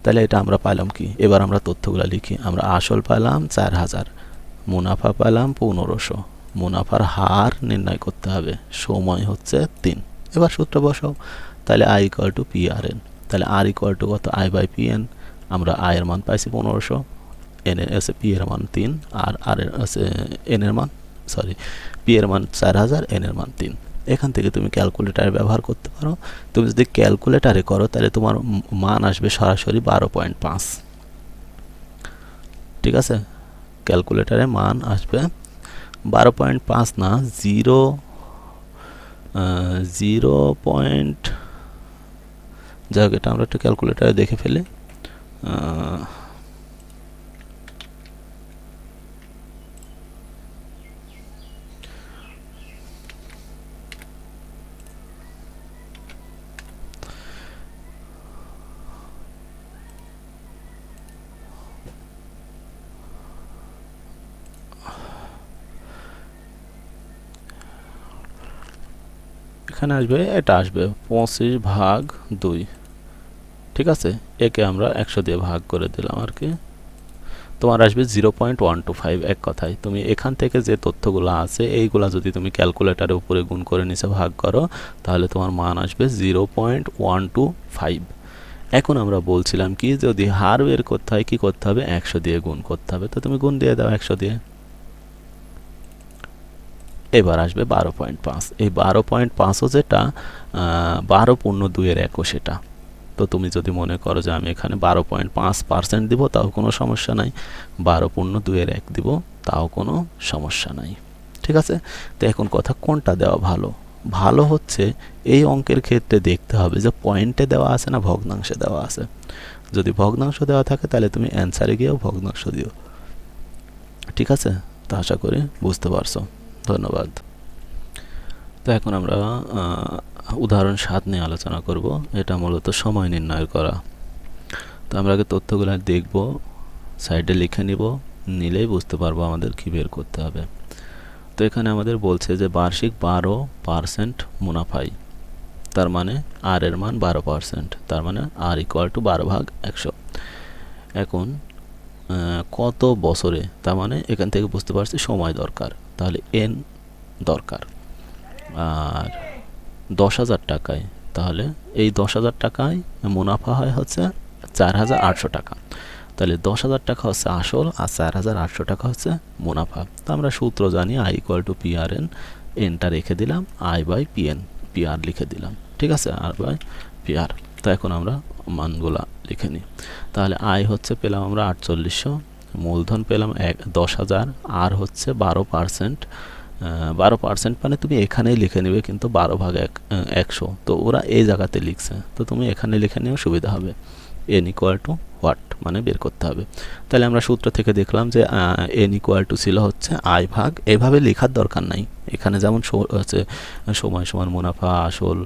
তাহলে এটা আমরা পাইলাম কি? এবার আমরা তথ্যগুলো লিখি। আমরা আসল পাইলাম 4000, মুনাফা পাইলাম 1500, মুনাফার হার নির্ণয় করতে হবে, সময় হচ্ছে 3। এবার সূত্র বসাও। তাহলে I equal to P R N. তাহলে আর ইকুয়াল টু কত? I by P N. আমরা আই এর মান পাইছি 1500, এন এর আছে পি এর মান 3, আর আর এর আছে এন এর মান, সরি পি এর মান 4000, এন এর মান 3। এখান থেকে তুমি ক্যালকুলেটার ব্যবহার করতে পারো। তুমি যদি ক্যালকুলেটারে করো তাহলে তোমার মান আসবে সরাসরি 12.5। ঠিক আছে, ক্যালকুলেটারে মান আসবে 12.5 না, 0 যাই হোক, এটা আমরা একটু ক্যালকুলেটারে দেখে ফেলি। এখানে আসবে, এটা আসবে 25/2। ঠিক আছে, একে আমরা 100 দিয়ে ভাগ করে দিলাম আর কি। তোমার আসবে 0.125। এক কথায় তুমি এখান থেকে যে তথ্যগুলো আছে এইগুলা যদি তুমি ক্যালকুলেটারের উপরে গুণ করে নিচে ভাগ করো তাহলে তোমার মান আসবে 0.125। এখন আমরা বলছিলাম কি, যদি হার বের করতে হয় কি করতে হবে? 100 দিয়ে গুণ করতে হবে। তো তুমি গুণ দিয়ে দাও 100 দিয়ে। এবার আসবে 12.5। এই 12.5ও যেটা 12 পূর্ণ 2-এর 21 সেটা। তো তুমি যদি মনে করো যে আমি এখানে 12.5% দিব, তাও কোনো সমস্যা নাই। 12 পূর্ণ 2-এর 1 দিব, তাও কোনো সমস্যা নাই। ঠিক আছে, তো এখন কথা কোনটা দেওয়া ভালো? ভালো হচ্ছে এই অঙ্কের ক্ষেত্রে দেখতে হবে যে পয়েন্টে দেওয়া আছে না ভগ্নাংশে দেওয়া আছে। যদি ভগ্নাংশ দেওয়া থাকে তাহলে তুমি অ্যান্সারে গিয়েও ভগ্নাংশ দিও। ঠিক আছে, তো আশা করি বুঝতে পারছো। ধন্যবাদ। তো এখন আমরা উদাহরণ 7 নিয়ে আলোচনা করব। এটা মূলত সময় নির্ণয় করা। তো আমরা আগে তথ্যগুলো দেখব, সাইডে লিখে নিব, নিলেই বুঝতে পারবো আমাদের কী বের করতে হবে। তো এখানে আমাদের বলছে যে বার্ষিক 12% মুনাফাই, তার মানে আর এর মান 12%, তার মানে আর ইকুয়াল টু 12/100। এখন কত বছরে, তার মানে এখান থেকে বুঝতে পারছি সময় দরকার, তাহলে এন দরকার। আর 10,000 টাকায়, তাহলে এই 10,000 টাকায় মুনাফা হয় হচ্ছে 4,800 টাকা। তাহলে 10,000 টাকা হচ্ছে আসল আর 4,800 টাকা হচ্ছে মুনাফা। তো আমরা সূত্র জানি I equal to P R N, এনটা রেখে দিলাম, I by P N, P R লিখে দিলাম। ঠিক আছে, আর বাই পি আর। তো এখন আমরা মানগুলা লিখে নিই। তাহলে আই হচ্ছে পেলাম আমরা 4800, মূলধন পেলাম 10,000, আর হচ্ছে 12%। 12% মানে তুমি এখানেই লিখে নেবে, কিন্তু 12/100 তো ওরা এই জায়গাতে লিখছে, তো তুমি এখানে লিখে নিও, সুবিধা হবে। এন ইকুয়াল টু হোয়াট মানে বের করতে হবে। তাহলে আমরা সূত্র থেকে দেখলাম যে এন ইকুয়াল টু ছিল হচ্ছে আই ভাগ, এভাবে লেখার দরকার নাই। এখানে যেমন হচ্ছে সময় সমান মুনাফা আসল,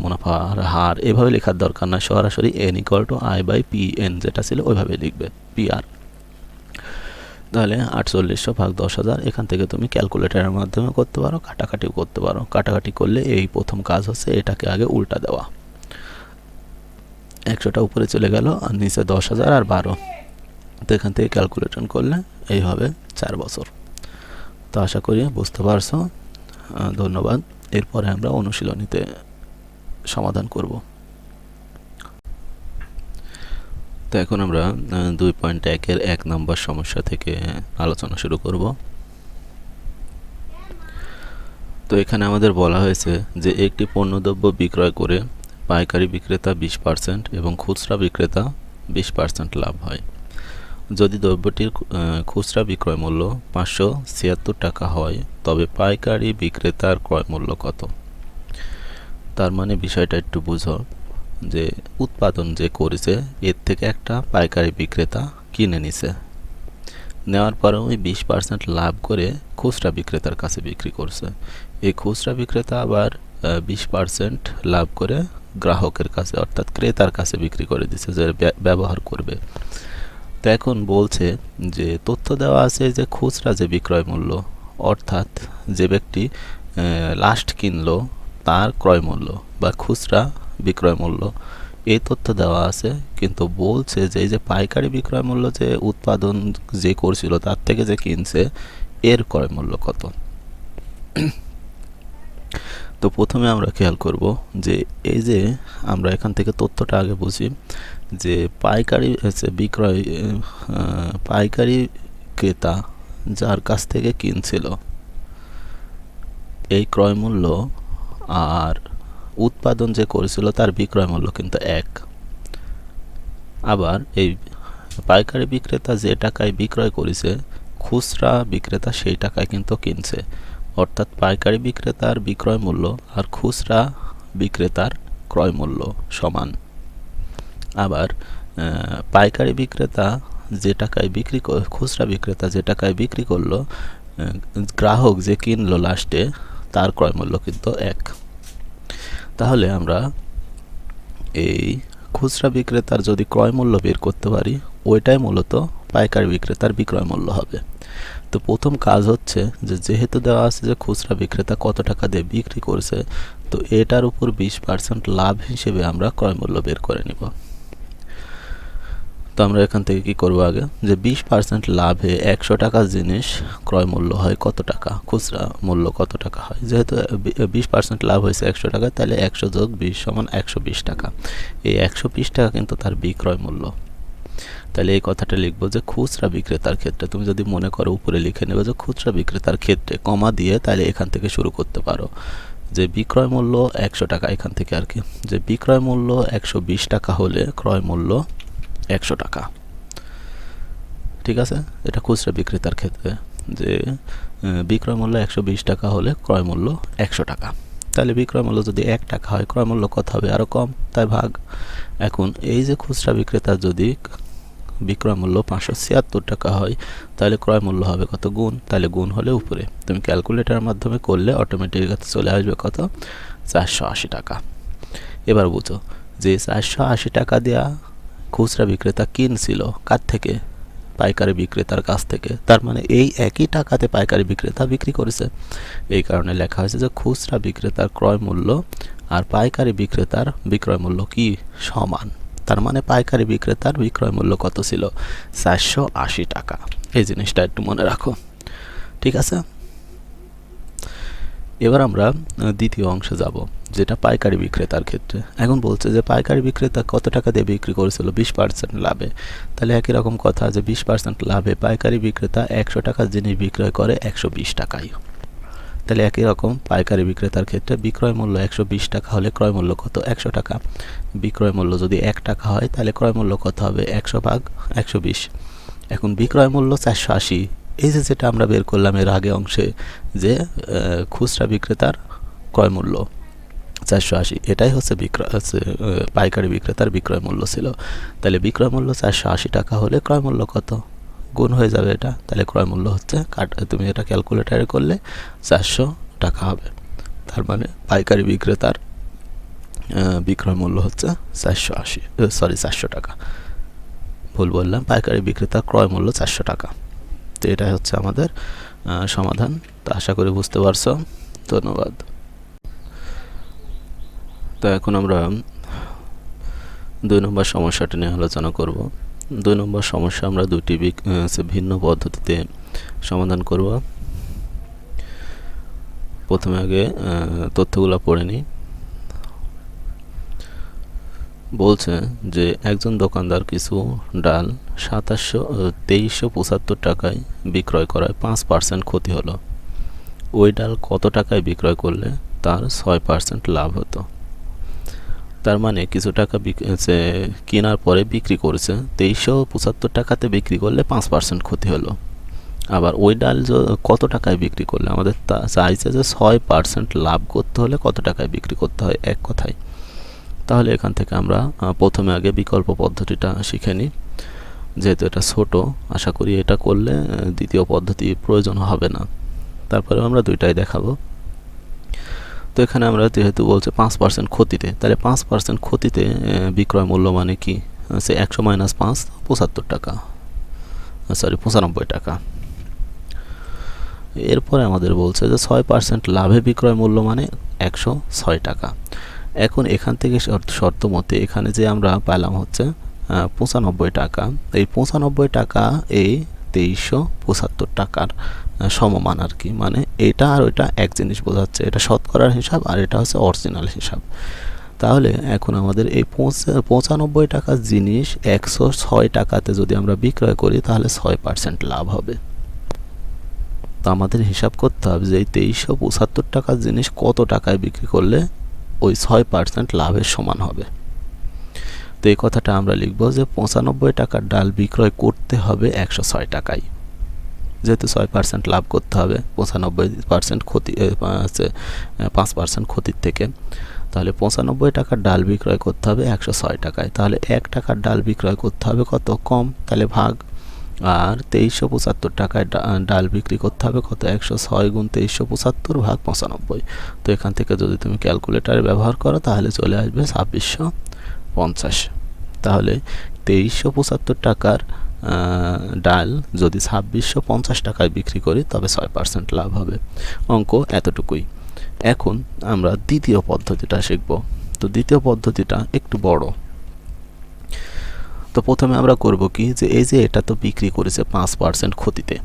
মুনাফা হার, এভাবে লেখার দরকার নাই। সরাসরি N equal to I by P N যেটা ছিল ওইভাবে লিখবে, পি আর। তাহলে 4800 ভাগ 10,000, এখান থেকে তুমি ক্যালকুলেটারের মাধ্যমে করতে পারো, কাটাকাটিও করতে পারো। কাটাকাটি করলে এই প্রথম কাজ হচ্ছে এটাকে আগে উল্টা দেওয়া। 100টা উপরে চলে গেল আর নিচে 10,000 আর 12। তো এখান থেকে ক্যালকুলেশন করলে এই হবে 4 বছর। তো আশা করি বুঝতে পারছো। ধন্যবাদ। এরপরে আমরা অনুশীলনীতে সমাধান করব। তো এখন আমরা 2.1-এর 1 নম্বর সমস্যা থেকে আলোচনা শুরু করব। তো এখানে আমাদের বলা হয়েছে যে একটি পণ্যদ্রব্য বিক্রয় করে পাইকারি বিক্রেতা 20% এবং খুচরা বিক্রেতা 20% লাভ হয়। যদি দ্রব্যটির খুচরা বিক্রয় মূল্য 576 টাকা হয় তবে পাইকারি বিক্রেতার ক্রয় মূল্য কত? তার মানে বিষয়টা একটু বুঝো যে উৎপাদন যে করেছে এর থেকে একটা পাইকারি বিক্রেতা কিনে নিছে, নেওয়ার পরেও ওই 20% লাভ করে খুচরা বিক্রেতার কাছে বিক্রি করছে। এই খুচরা বিক্রেতা আবার 20% লাভ করে গ্রাহকের কাছে অর্থাৎ ক্রেতার কাছে বিক্রি করে দিচ্ছে, যে ব্যবহার করবে। তো এখন বলছে যে তথ্য দেওয়া আছে যে খুচরা যে বিক্রয় মূল্য অর্থাৎ যে ব্যক্তি লাস্ট কিনলো তার ক্রয় মূল্য বা খুচরা বিক্রয় মূল্য এই তথ্য দেওয়া আছে, কিন্তু বলছে যে এই যে পাইকারি বিক্রয় মূল্য যে উৎপাদন যে করছিল তার থেকে যে কিনছে এর ক্রয় মূল্য কত। তো প্রথমে আমরা খেয়াল করব যে এই যে আমরা এখান থেকে তথ্যটা আগে বুঝি যে পাইকারি বিক্রয় পাইকারি ক্রেতা যার কাছ থেকে কিনছিল এই ক্রয় মূল্য আর উৎপাদন যে করেছিল তার বিক্রয় মূল্য কিন্তু এক। আবার এই পাইকারি বিক্রেতা যে টাকায় বিক্রয় করেছে খুচরা বিক্রেতা সেই টাকায় কিন্তু কিনছে, অর্থাৎ পাইকারি বিক্রেতার বিক্রয় মূল্য আর খুচরা বিক্রেতার ক্রয় মূল্য সমান। আবার পাইকারি বিক্রেতা যে টাকায় বিক্রি খুচরা বিক্রেতা যে টাকায় বিক্রি করলো গ্রাহক যে কিনলো লাস্টে তার ক্রয় মূল্য কিন্তু এক। তাহলে আমরা এই খুচরা বিক্রেতার যদি ক্রয় মূল্য বের করতে পারি ওইটাই মূলত পাইকারি বিক্রেতার বিক্রয় মূল্য হবে। তো প্রথম কাজ হচ্ছে যে যেহেতু দেওয়া আছে যে খুচরা বিক্রেতা কত টাকা দিয়ে বিক্রি করছে, তো এটার উপর 20% লাভ হিসেবে আমরা ক্রয় মূল্য বের করে নিব। তো আমরা এখান থেকে কি করব আগে যে 20% লাভে 100 টাকার জিনিস ক্রয় মূল্য হয় কত টাকা, খুচরা মূল্য কত টাকা হয়। যেহেতু 20% লাভ হয়েছে 100 টাকা, তাহলে 100 যোগ 20 সমান 120 টাকা। এই 120 টাকা কিন্তু তার বিক্রয় মূল্য। তাহলে এই কথাটা লিখবো যে খুচরা বিক্রেতার ক্ষেত্রে, তুমি যদি মনে করো উপরে লিখে নেবে যে খুচরা বিক্রেতার ক্ষেত্রে কমা দিয়ে তাহলে এখান থেকে শুরু করতে পারো যে বিক্রয় মূল্য 100 টাকা, এখান থেকে আর কি যে বিক্রয় মূল্য 120 টাকা হলে ক্রয় মূল্য 100 টাকা। ঠিক আছে, এটা খুচরা বিক্রেতার ক্ষেত্রে যে বিক্রয় মূল্য 120 টাকা হলে ক্রয় মূল্য 100 টাকা। তাহলে বিক্রয় মূল্য যদি 1 টাকা হয় ক্রয় মূল্য কত হবে, আরও কম, তাই ভাগ। এখন এই যে খুচরা বিক্রেতার যদি বিক্রয় মূল্য 576 টাকা হয় তাহলে ক্রয় মূল্য হবে কত, গুণ, তাহলে গুণ হলে উপরে তুমি ক্যালকুলেটরের মাধ্যমে করলে অটোমেটিক চলে আসবে কত, 480 টাকা। এবার বুঝো যে 480 টাকা দেওয়া খুচরা বিক্রেতা কিনছিল কার থেকে, পাইকারি বিক্রেতার কাছ থেকে। তার মানে এই একই টাকাতে পাইকারি বিক্রেতা বিক্রি করেছে। এই কারণে লেখা হয়েছে যে খুচরা বিক্রেতার ক্রয় মূল্য আর পাইকারি বিক্রেতার বিক্রয় মূল্য কি সমান। তার মানে পাইকারি বিক্রেতার বিক্রয় মূল্য কত ছিল, 480 টাকা। এই জিনিসটা একটু মনে রাখো, ঠিক আছে। এবার আমরা দ্বিতীয় অংশে যাব, যেটা পাইকারি বিক্রেতার ক্ষেত্রে। এখন বলছে যে পাইকারি বিক্রেতা কত টাকা দিয়ে বিক্রি করেছিল, 20% লাভে। তাহলে একই রকম কথা যে 20% লাভে পাইকারি বিক্রেতা 100 টাকার জিনিস বিক্রয় করে 120 টাকায়। তাহলে একই রকম পাইকারি বিক্রেতার ক্ষেত্রে বিক্রয় মূল্য 120 টাকা হলে ক্রয় মূল্য কত, 100 টাকা। বিক্রয় মূল্য যদি 1 টাকা হয় তাহলে ক্রয় মূল্য কত হবে, 100 ভাগ 120। এখন বিক্রয় মূল্য 480, এই যে যেটা আমরা বের করলাম এর আগে অংশে যে খুচরা বিক্রেতার ক্রয় মূল্য 480, এটাই হচ্ছে পাইকারি বিক্রেতার বিক্রয় মূল্য ছিল। তাহলে বিক্রয় মূল্য 480 টাকা হলে ক্রয় মূল্য কত, গুণ হয়ে যাবে এটা। তাহলে ক্রয় মূল্য হচ্ছে তুমি এটা ক্যালকুলেটারে করলে 400 টাকা হবে। তার মানে পাইকারি বিক্রেতার বিক্রয় মূল্য হচ্ছে 400 টাকা। ভুল বললাম, পাইকারি বিক্রেতার ক্রয় মূল্য 400 টাকা। তো এটাই হচ্ছে আমাদের সমাধান। তো আশা করি বুঝতে পারছো, ধন্যবাদ। তো এখন আমরা 2 নম্বর সমস্যাটি নিয়ে আলোচনা করব। 2 নম্বর সমস্যা আমরা দুটি ভিন্ন পদ্ধতিতে সমাধান করব। প্রথমে আগে তথ্যগুলো পড়ে নিই। বলছে যে একজন দোকানদার কিছু ডাল 2375 টাকায় বিক্রয় করায় 5% ক্ষতি হলো। ওই ডাল কত টাকায় বিক্রয় করলে তার 6% লাভ হতো? তার মানে কিছু টাকা কেনার পরে বিক্রি করেছে 2375 টাকাতে, বিক্রি করলে 5% ক্ষতি হলো। আবার ওই ডাল কত টাকায় বিক্রি করলে, আমাদের চাইছে যে 6% লাভ করতে হলে কত টাকায় বিক্রি করতে হয়, এক কথায়। তাহলে এখান থেকে আমরা প্রথমে আগে বিকল্প পদ্ধতিটা শিখে নিই, যেহেতু এটা ছোট, আশা করি এটা করলে দ্বিতীয় পদ্ধতি প্রয়োজন হবে না। তারপরে আমরা দুইটাই দেখাবো। তো এখানে আমরা যেহেতু বলছে 5% ক্ষতিতে, তাহলে 5% ক্ষতিতে বিক্রয় মূল্য মানে কি, সে 100 - 5 75 টাকা, সরি 95 টাকা। এরপরে আমাদের বলছে যে 6% লাভে বিক্রয় মূল্য মানে 106 টাকা। এখন এখান থেকে শর্ত মতে এখানে যে আমরা পেলাম হচ্ছে 95 টাকা, এই 95 টাকা এই 2375 টাকার সমমান আর কি। মানে এটা আর ওইটা এক জিনিস বোঝাচ্ছে, এটা শতকরার হিসাব আর এটা হচ্ছে অরিজিনাল হিসাব। তাহলে এখন আমাদের এই 95 টাকার জিনিস 106 টাকাতে যদি আমরা বিক্রয় করি তাহলে 6% লাভ হবে। তো আমাদের হিসাব করতে হবে যে এই 2375 টাকার জিনিস কত টাকায় বিক্রি করলে ওই 6% লাভের সমান হবে। তো এই কথাটা আমরা লিখব যে 95 টাকার ডাল বিক্রয় করতে হবে 106 টাকায়, যেহেতু 6% লাভ করতে হবে 95% ক্ষতি 5% ক্ষতির থেকে। তাহলে 95 টাকার ডাল বিক্রয় করতে হবে 106 টাকায়। তাহলে 1 টাকার ডাল বিক্রয় করতে হবে কত, কম, তাহলে ভাগ। আর 2375 টাকায় ডাল বিক্রি করতে হবে কত, 106 গুণ 2375 ভাগ 95। তো এখান থেকে যদি তুমি ক্যালকুলেটারে ব্যবহার করো তাহলে চলে আসবে 2650। তাহলে 2375 টাকার ডাল যদি 2650 টাকায় বিক্রি করি তবে 6% লাভ হবে। অঙ্ক এতটুকুই। এখন আমরা দ্বিতীয় পদ্ধতিটা শিখব। তো দ্বিতীয় পদ্ধতিটা একটু বড়। তো প্রথমে আমরা করব কি, যে এই যে এটা তো বিক্রি করেছে 5% ক্ষতিতে,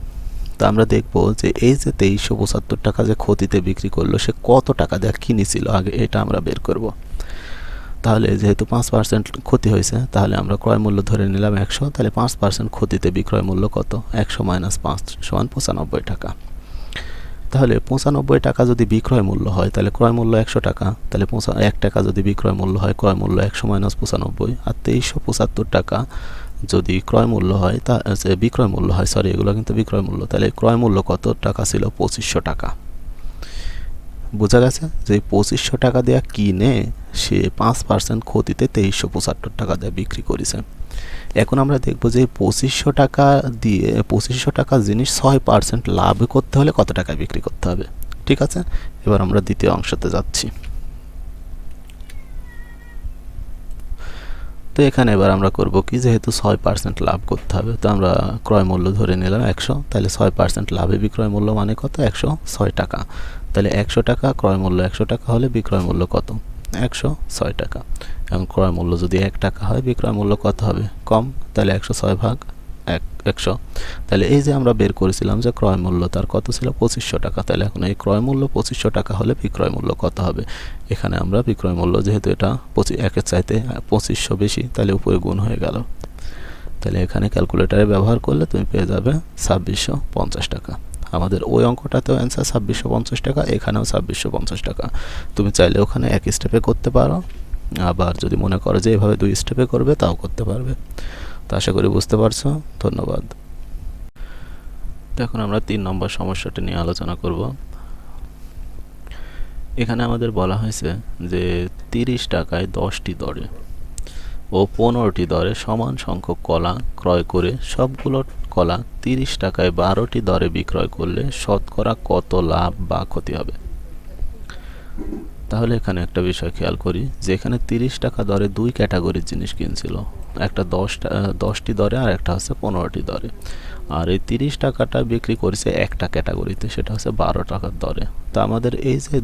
তো আমরা দেখব যে এই যে 2375 টাকা যে ক্ষতিতে বিক্রি করলো সে কত টাকা দিয়ে কিনেছিল আগে, এটা আমরা বের করব। তাহলে যেহেতু 5% ক্ষতি হয়েছে তাহলে আমরা ক্রয় মূল্য ধরে নিলাম 100, তাহলে 5% ক্ষতিতে বিক্রয় মূল্য কত, 100 - 5 = 95 টাকা। তাহলে 95 টাকা যদি বিক্রয় মূল্য হয় তাহলে ক্রয় মূল্য 100 টাকা, তাহলে 1 টাকা যদি বিক্রয় মূল্য হয় ক্রয় মূল্য 100 - 95, আর 2375 টাকা যদি ক্রয় মূল্য হয় তা বিক্রয় মূল্য হয়, সরি এগুলো কিন্তু বিক্রয় মূল্য, তাহলে ক্রয় মূল্য কত টাকা ছিল, 2500 টাকা। বোঝা গেছে যে 2500 টাকা দেওয়া কিনে সে 5% ক্ষতিতে 2375 টাকা দিয়ে বিক্রি করেছে। এখন আমরা দেখব যে 2500 টাকা দিয়ে 2500 টাকা জিনিস 6% লাভ করতে হলে কত টাকায় বিক্রি করতে হবে। ঠিক আছে, এবার আমরা দ্বিতীয় অংশতে যাচ্ছি। তো এখানে এবার আমরা করব কি, যেহেতু 6% লাভ করতে হবে তো আমরা ক্রয় মূল্য ধরে নিলাম 100, তাহলে 6% লাভে বিক্রয় মূল্য মানে কত, 106 টাকা। তাহলে 100 টাকা ক্রয় মূল্য 100 টাকা হলে বিক্রয় মূল্য কত, 106 টাকা। এখন ক্রয় মূল্য যদি 1 টাকা হয় বিক্রয় মূল্য কত হবে, কম, তাহলে 106 ভাগ 100। তাহলে এই যে আমরা বের করেছিলাম যে ক্রয় মূল্য তার কত ছিল, 2500 টাকা। তাহলে এখন এই ক্রয় মূল্য 2500 টাকা হলে বিক্রয় মূল্য কত হবে, এখানে আমরা বিক্রয় মূল্য যেহেতু এটা 1-এর চাইতে 2500 বেশি তাহলে উপরে গুণ হয়ে গেল। তাহলে এখানে ক্যালকুলেটারে ব্যবহার করলে তুমি পেয়ে যাবে 2650 টাকা। আমাদের ওই অঙ্কটাতেও অ্যান্সার 2650 টাকা, এখানেও 2650 টাকা। তুমি চাইলে ওখানে এক স্টেপে করতে পারো, আবার যদি মনে করো যে এভাবে 2 স্টেপে করবে তাও করতে পারবে। তো আশা করি বুঝতে পারছো, ধন্যবাদ। তো এখন আমরা 3 নম্বর সমস্যাটি নিয়ে আলোচনা করব। এখানে আমাদের বলা হয়েছে যে 30 টাকায় 10টি দরে ও 15টি দরে সমান সংখ্যক কলা ক্রয় করে সবগুলো কলা 30 টাকায় 12টি দরে বিক্রয় করলে শতকরা কত লাভ বা ক্ষতি হবে। তাহলে এখানে একটা বিষয় খেয়াল করি যে এখানে 30 টাকা দরে 2 ক্যাটাগরির জিনিস কিনছিল, একটা 10টি দরে আর একটা হচ্ছে 15টি দরে। আর এই 30 টাকাটা বিক্রি করেছে একটা ক্যাটাগরিতে, সেটা হচ্ছে 12 টাকার দরে। তো আমাদের এই যে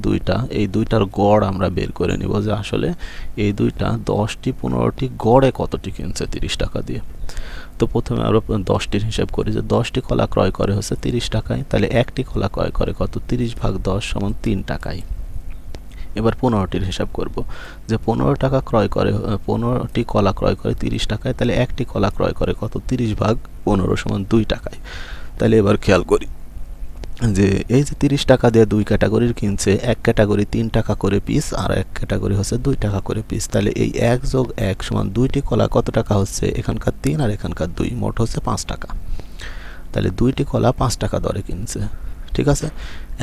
এই দুইটার গড় আমরা বের করে নিব যে আসলে এই দুইটা 10টি 15টি গড়ে কতটি কিনছে 30 টাকা দিয়ে। তো প্রথমে আমরা 10টির হিসাব করি যে 10টি কলা ক্রয় করে হচ্ছে 30 টাকায়, তাহলে একটি কলা ক্রয় করে কত, 30 ভাগ 10 = 3 টাকায়। এবার 15টির হিসাব করব যে 15 টাকা ক্রয় করে 15টি কলা ক্রয় করে 30 টাকায়, তাহলে একটি কলা ক্রয় করে কত 30 ভাগ 15 সমান 2 টাকায়। তাহলে এবার খেয়াল করি যে এই যে 30 টাকা দিয়ে দুই ক্যাটাগরির কিনছে, এক ক্যাটাগরি 3 টাকা করে পিস আর এক ক্যাটাগরি হচ্ছে 2 টাকা করে পিস। তাহলে এই 1 যোগ 1 সমান 2টি কলা কত টাকা হচ্ছে, এখানকার 3 আর এখানকার 2, মোট হচ্ছে 5 টাকা। তাহলে 2টি কলা 5 টাকা দরে কিনছে, ঠিক আছে।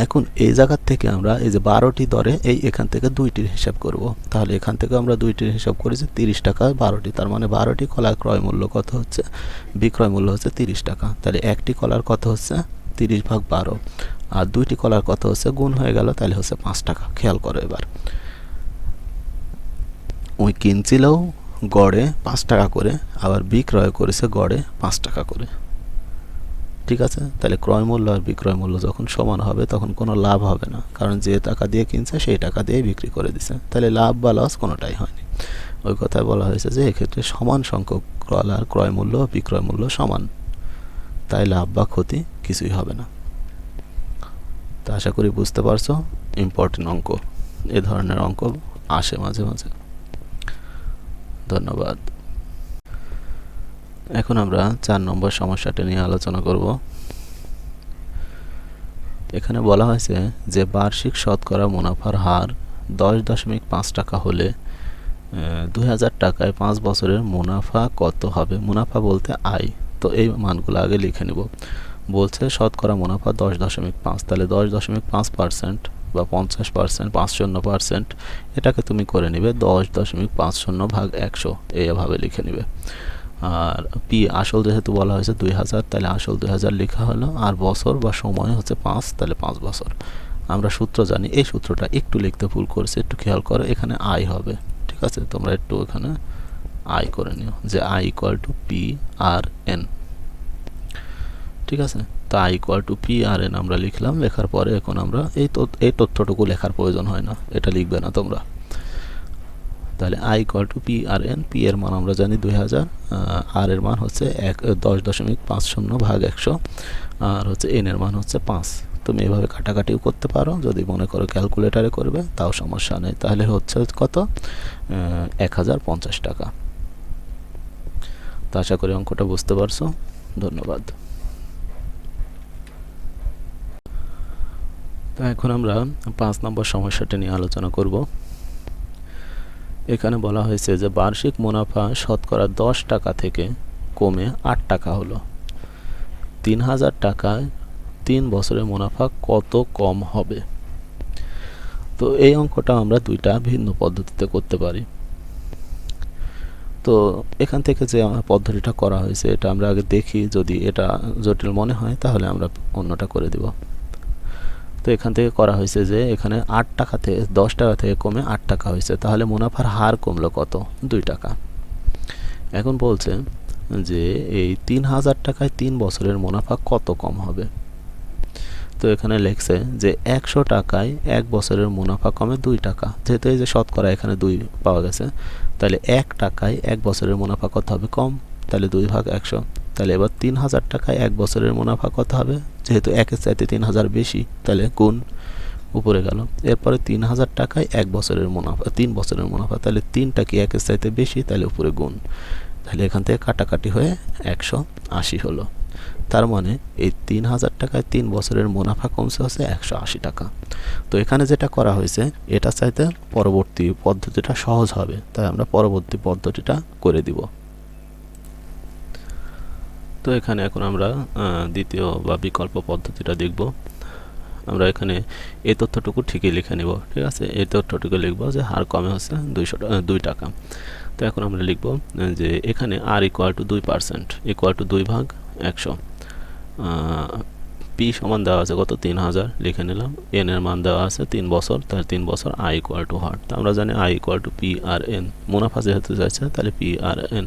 এখন এই জায়গার থেকে আমরা এই যে 12টি দরে এখান থেকে 2টির হিসাব করব। তাহলে এখান থেকে আমরা 2টির হিসাব করেছি 30 টাকা 12টি, তার মানে 12টি কলার ক্রয় মূল্য কত হচ্ছে, বিক্রয় মূল্য হচ্ছে 30 টাকা। তাহলে একটি কলার কত হচ্ছে 30 ভাগ 12, আর 2টি কলার কত হচ্ছে গুণ হয়ে গেল, তাহলে হচ্ছে 5 টাকা। খেয়াল করো এবার, ওই কিনছিলেও গড়ে 5 টাকা করে, আবার বিক্রয় করেছে গড়ে 5 টাকা করে, ঠিক আছে। তাহলে ক্রয় মূল্য আর বিক্রয় মূল্য যখন সমান হবে তখন কোনো লাভ হবে না, কারণ যে টাকা দিয়ে কিনছে সেই টাকা দিয়েই বিক্রি করে দিছে, তাহলে লাভ বা লস কোনোটাই হয়নি। ওই কথায় বলা হয়েছে যে এক্ষেত্রে সমান সংখ্যক কলার ক্রয় মূল্য ও বিক্রয় মূল্য সমান, তাই লাভ বা ক্ষতি কিছুই হবে না। তা আশা করি বুঝতে পারছো, ইম্পর্টেন্ট অঙ্ক, এ ধরনের অঙ্ক আসে মাঝে মাঝে। ধন্যবাদ। এখন আমরা 4 নম্বর সমস্যাটা নিয়ে আলোচনা করব। এখানে বলা হয়েছে যে বার্ষিক শতকরা মুনাফার হার 10.5 টাকা হলে 2000 টাকায় 5 বছরের মুনাফা কত হবে। মুনাফা বলতে আয়, তো এই মানগুলো আগে লিখে নিব। বলছে শতকরা মুনাফা 10.5, তাহলে 10.5% বা 50%, 50%, এটাকে তুমি করে নিবে 10.50 ভাগ 100, এইভাবে লিখে নিবে। আর পি আসল যেহেতু বলা হয়েছে 2000, তাহলে আসল 2000 লেখা হলো, আর বছর বা সময় হচ্ছে 5, তাহলে 5 বছর। আমরা সূত্র জানি, এই সূত্রটা একটু লিখতে ভুল করছে, একটু খেয়াল করো, এখানে আই হবে, ঠিক আছে। তোমরা একটু এখানে আই করে নিও যে I equal to P R N, ঠিক আছে। তো I equal to P R N আমরা লিখলাম, লেখার পরে এখন আমরা এই তথ্যটুকু লেখার প্রয়োজন হয় না, এটা লিখবে না তোমরা। তাহলে I equal to P R N, P এর মান আমরা জানি 2000, আর এর মান হচ্ছে 10.50 ভাগ 100, আর হচ্ছে এন এর মান হচ্ছে 5। তুমি এভাবে কাটাকাটিও করতে পারো, যদি মনে করো ক্যালকুলেটারে করবে তাও সমস্যা নেই। তাহলে হচ্ছে কত, 1050 টাকা। তো আশা করি অঙ্কটা বুঝতে পারছো। ধন্যবাদ। তো এখন আমরা 5 নম্বর সমস্যাটা নিয়ে আলোচনা করব। এখানে বলা হয়েছে যে বার্ষিক মুনাফা শতকরা 10 টাকা থেকে কমে 8 টাকা হলো, 3000 টাকায় 3 বছরের মুনাফা কত কম হবে। তো এই অঙ্কটা আমরা দুইটা ভিন্ন পদ্ধতিতে করতে পারি। তো এখান থেকে যে পদ্ধতিটা করা হয়েছে এটা আমরা আগে দেখি, যদি এটা জটিল মনে হয় তাহলে আমরা অন্যটা করে দিব। তো এখান থেকে করা হয়েছে যে এখানে 8 টাকা থেকে 10 টাকা থেকে কমে 8 টাকা হয়েছে, তাহলে মুনাফার হার কমলো কত, 2 টাকা। এখন বলছে যে এই 3000 টাকায় 3 বছরের মুনাফা কত কম হবে। তো এখানে লেখছে যে 100 টাকায় 1 বছরের মুনাফা কমে 2 টাকা, যেহেতু এই যে শতকরা এখানে 2 পাওয়া গেছে, তাহলে 1 টাকায় 1 বছরের মুনাফা কত হবে কম, তাহলে 2 ভাগ 100। তাহলে এবার 3000 টাকায় 1 বছরের মুনাফা কত হবে, যেহেতু 1-এর চাইতে 3000 বেশি, তাহলে গুণ উপরে গেল। এরপরে 3000 টাকায় 1 বছরের মুনাফা 3 বছরের মুনাফা, তাহলে 3টা কি 1-এর চাইতে বেশি, তাহলে উপরে গুণ। তাহলে এখান থেকে কাটাকাটি হয়ে 180 হলো। তার মানে এই 3000 টাকায় 3 বছরের মুনাফা কমছে হচ্ছে 180 টাকা। তো এখানে যেটা করা হয়েছে এটা চাইতে পরবর্তী পদ্ধতিটা সহজ হবে, তাই আমরা পরবর্তী পদ্ধতিটা করে দিব। তো এখানে এখন আমরা দ্বিতীয় বা বিকল্প পদ্ধতিটা দেখব। আমরা এখানে এই তথ্যটুকু ঠিকই লিখে নিব, ঠিক আছে। এই তথ্যটুকু লিখব যে হার কমে হচ্ছে 2 টাকা। তো এখন আমরা লিখব যে এখানে আর ইকুয়াল টু 2%, ইকুয়াল টু 2 ভাগ 100। পি সমান দেওয়া আছে কত, 3000 লিখে নিলাম। এন এর মান দেওয়া আছে 3 বছর, তাহলে 3 বছর আই ইকুয়াল টু হার। আমরা জানি I equal to P R N, মুনাফা যেহেতু যাচ্ছে তাহলে পি আর এন।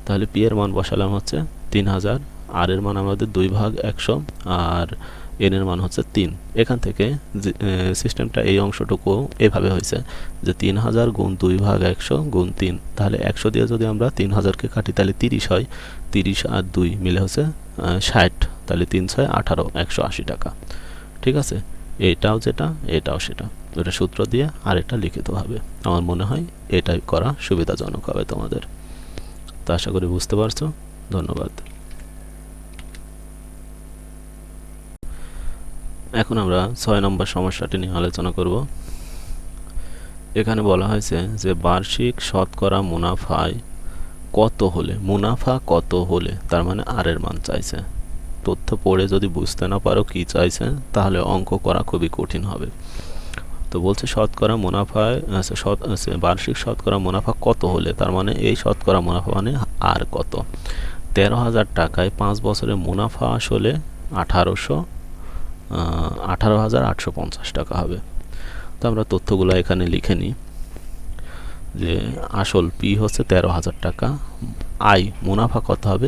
তাহলে পি এর মান বসালাম হচ্ছে 3000, আর এর মান আমাদের 2 ভাগ 100, আর এন এর মান হচ্ছে 3। এখান থেকে সিস্টেমটা এই অংশটুকু এভাবে হয়েছে যে 3000 গুণ 2 ভাগ 100 গুণ 3, তাহলে 100 দিয়ে যদি আমরা 3000কে কাটি তাহলে 30 হয়, 30 আর 2 মিলে হচ্ছে 60, তাহলে 3 6 18, 180 টাকা, ঠিক আছে। এটাও যেটা এটাও সেটা। এটা সূত্র দিয়ে আর এটা লিখিতভাবে। আমার মনে হয় এটাই করা সুবিধাজনক হবে তোমাদের। তো আশা করি বুঝতে পারছো। ধন্যবাদ। এখন আমরা 6 নম্বর সমস্যাটি নিয়ে আলোচনা করব। এখানে বলা হয়েছে যে বার্ষিক শতকরা মুনাফায় কত হলে, মুনাফা কত হলে, তার মানে আর এর মান চাইছে। তথ্য পড়ে যদি বুঝতে না পারো কি চাইছে তাহলে অঙ্ক করা খুবই কঠিন হবে। তো বলছে শতকরা মুনাফায় বার্ষিক শতকরা মুনাফা কত হলে, তার মানে এই শতকরা মুনাফা মানে আর কত। 13,000 টাকায় 5 বছরে মুনাফা আসলে 18,850 টাকা হবে। তো আমরা তথ্যগুলো এখানে লিখে নিই যে আসল পি হচ্ছে 13,000 টাকা, আই মুনাফা কত হবে,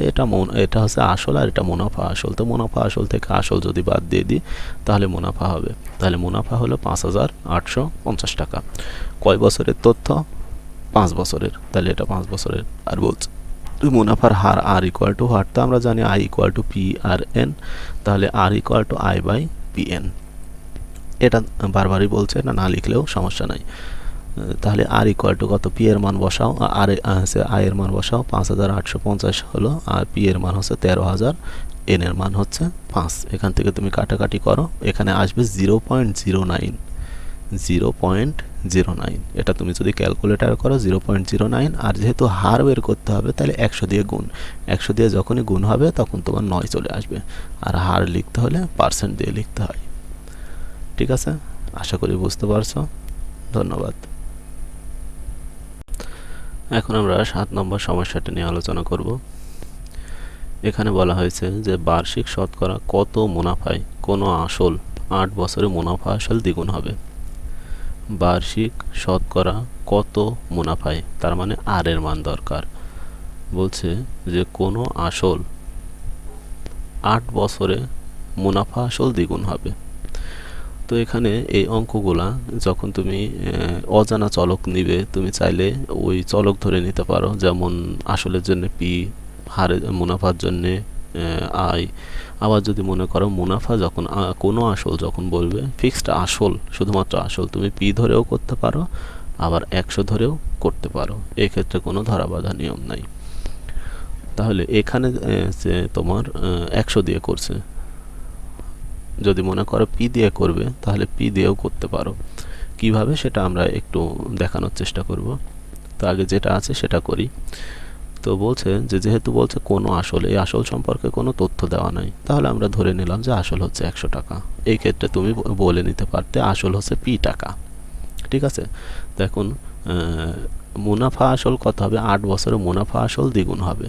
এটা হচ্ছে আসল আর এটা মুনাফা আসল। তো মুনাফা আসল থেকে আসল যদি বাদ দিয়ে দিই তাহলে মুনাফা হবে। তাহলে মুনাফা হলো 5,850 টাকা। কয় বছরের তথ্য? 5 বছরের। তাহলে এটা 5 বছরের। আর বলছে মুনাফার হার আর ইকুয়াল টু হার, তো আমরা জানি I equal to P R N, তাহলে R equal to I by P N. এটা বারবারই বলছে, এটা না লিখলেও সমস্যা নাই। তাহলে আর ইকুয়াল টু কত, পি এর মান বসাও, আর আই এর মান বসাও, 5,850 হলো, আর পি এর মান হচ্ছে 13,000, এন এর মান হচ্ছে 5। এখান থেকে তুমি কাটাকাটি করো, এখানে আসবে 0.09। 0.09, এটা তুমি যদি ক্যালকুলেটার করো 0.09। আর যেহেতু হার বের করতে হবে তাহলে 100 দিয়ে গুণ, 100 দিয়ে যখনই গুণ হবে তখন তোমার 9 চলে আসবে। আর হার লিখতে হলে পার্সেন্ট দিয়ে লিখতে হয়। ঠিক আছে, আশা করি বুঝতে পারছো। ধন্যবাদ। এখন আমরা 7 নম্বর সমস্যাটি নিয়ে আলোচনা করব। এখানে বলা হয়েছে যে বার্ষিক শতকরা কত মুনাফায় কোনো আসল 8 বছরে মুনাফা আসল দ্বিগুণ হবে। বার্ষিক শতকরা কত মুনাফায়, তার মানে আর এর মান দরকার। বলছে যে কোনো আসল 8 বছরে মুনাফা আসল দ্বিগুণ হবে। তো এখানে এই অঙ্কগুলা যখন তুমি অজানা চলক নিবে, তুমি চাইলে ওই চলক ধরে নিতে পারো, যেমন আসলের জন্য পি, হারে মুনাফার জন্য আই। আবার যদি মনে করো মুনাফা যখন কোনো আসল যখন বলবে ফিক্সড আসল, শুধুমাত্র আসল, তুমি পি ধরেও করতে পারো, আবার 100 ধরেও করতে পারো। এই ক্ষেত্রে কোনো ধরাবাঁধা নিয়ম নাই। তাহলে এখানে যে তোমার 100 দিয়ে করছে, যদি মনে করো পি দিয়ে করবে তাহলে পি দিয়েও করতে পারো। কিভাবে সেটা আমরা একটু দেখানোর চেষ্টা করব। তো আগে যেটা আছে সেটা করি। তো বলছে যে যেহেতু বলছে কোনো আসল, এই আসল সম্পর্কে কোনো তথ্য দেওয়া নাই, তাহলে আমরা ধরে নিলাম যে আসল হচ্ছে 100 টাকা। এই ক্ষেত্রে তুমি বলে নিতে পারতে আসল হচ্ছে পি টাকা। ঠিক আছে, তো এখন মুনাফা আসল কত হবে, 8 বছরে মুনাফা আসল দ্বিগুণ হবে।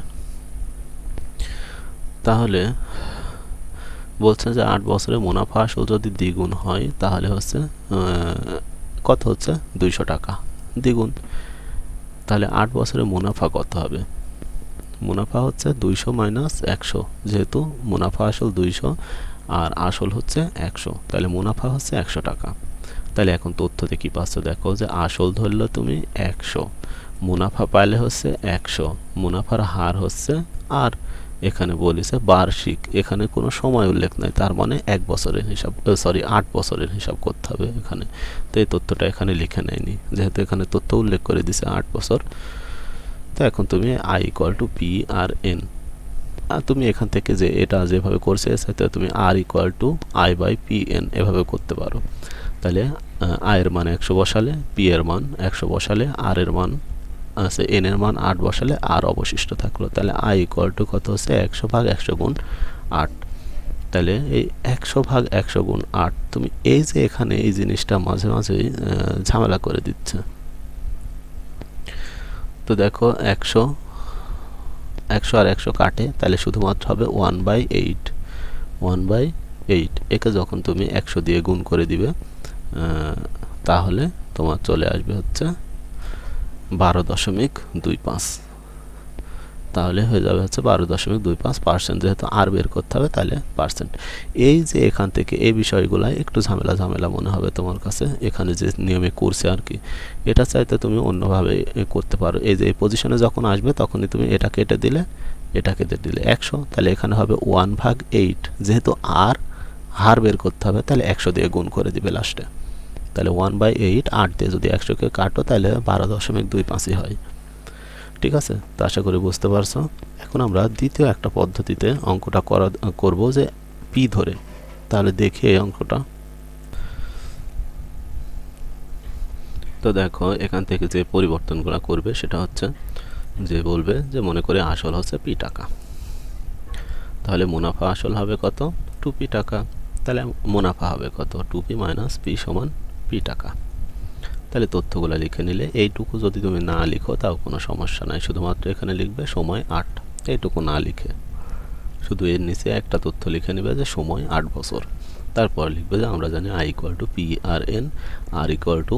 তাহলে বলছে যে 8 বছরে মুনাফা আসল যদি দ্বিগুণ হয় তাহলে হচ্ছে কত হচ্ছে 200 টাকা দ্বিগুণ। তাহলে 8 বছরে মুনাফা কত হবে, মুনাফা হচ্ছে 200 মাইনাস 100, যেহেতু মুনাফা আসল 200 আর আসল হচ্ছে 100, তাহলে মুনাফা হচ্ছে 100 টাকা। তাহলে এখন তথ্যতে কি পাচ্ছ দেখো, যে আসল ধরলে তুমি 100, মুনাফা পাইলে হচ্ছে 100, মুনাফার হার হচ্ছে, আর এখানে বলেছে বার্ষিক, এখানে কোনো সময় উল্লেখ নাই, তার মানে 1 বছরের হিসাব, 8 বছরের হিসাব করতে হবে এখানে। তো এই তথ্যটা এখানে লিখে নেয়নি, যেহেতু এখানে তথ্য উল্লেখ করে দিছে 8 বছর। তো এখন তুমি I equal to P R N, তুমি এখান থেকে যে এটা যেভাবে করছে সাথে তুমি R equal to I by P N এভাবে করতে পারো। তাহলে আই এর মান 100 বসালে, পি এর মান 100 বসালে, আর এর মান আছে এন এর মান 8 বসালে, আর অবশিষ্ট থাকলো। তাহলে আই ইকুয়াল টু কত হচ্ছে 100 ভাগ 100 গুণ 8। তাহলে এই 100 ভাগ 100 গুণ 8, তুমি এই যে এখানে এই জিনিসটা মাঝে মাঝেই ঝামেলা করে দিচ্ছে। তো দেখো 100 আর 100 কাটে, তাহলে শুধুমাত্র হবে 1/8। 1/8 একে যখন তুমি 100 দিয়ে গুণ করে দিবে তাহলে তোমার চলে আসবে হচ্ছে 12.25। তাহলে হয়ে যাবে হচ্ছে 12.25%, যেহেতু আর বের করতে হবে তাহলে পার্সেন্ট। এই যে এখান থেকে এই বিষয়গুলো একটু ঝামেলা মনে হবে তোমার কাছে, এখানে যে নিয়মে করছে আর কি, এটা চাইতে তুমি অন্যভাবে করতে পারো। এই যে এই পজিশনে যখন আসবে তখনই তুমি এটা কেটে দিলে, এটা কেটে দিলে 100, তাহলে এখানে হবে 1/8, যেহেতু আর হার বের করতে হবে তাহলে 100 দিয়ে গুণ করে দিবে লাস্টে। তাহলে 1/8 8 দিয়ে যদি 100কে কাটো তাহলে 12.25 হয়। ঠিক আছে, তো আশা করি বুঝতে পারছো। এখন আমরা দ্বিতীয় একটা পদ্ধতিতে অঙ্কটা করব যে পি ধরে। তাহলে দেখি এই অঙ্কটা। তো দেখো এখান থেকে যে পরিবর্তনগুলো করবে সেটা হচ্ছে যে বলবে যে মনে করে আসল হচ্ছে পি টাকা, তাহলে মুনাফা আসল হবে কত 2p টাকা, তাহলে মুনাফা হবে কত 2p মাইনাস পি সমান পি টাকা। তাহলে তথ্যগুলো লিখে নিলে, এইটুকু যদি তুমি না লিখো তাও কোনো সমস্যা নাই, শুধুমাত্র এখানে লিখবে সময় 8, এইটুকু না লিখে শুধু এর নিচে একটা তথ্য লিখে নেবে যে সময় 8 বছর। তারপর লিখবে যে আমরা জানি I equal to P R N, R equal to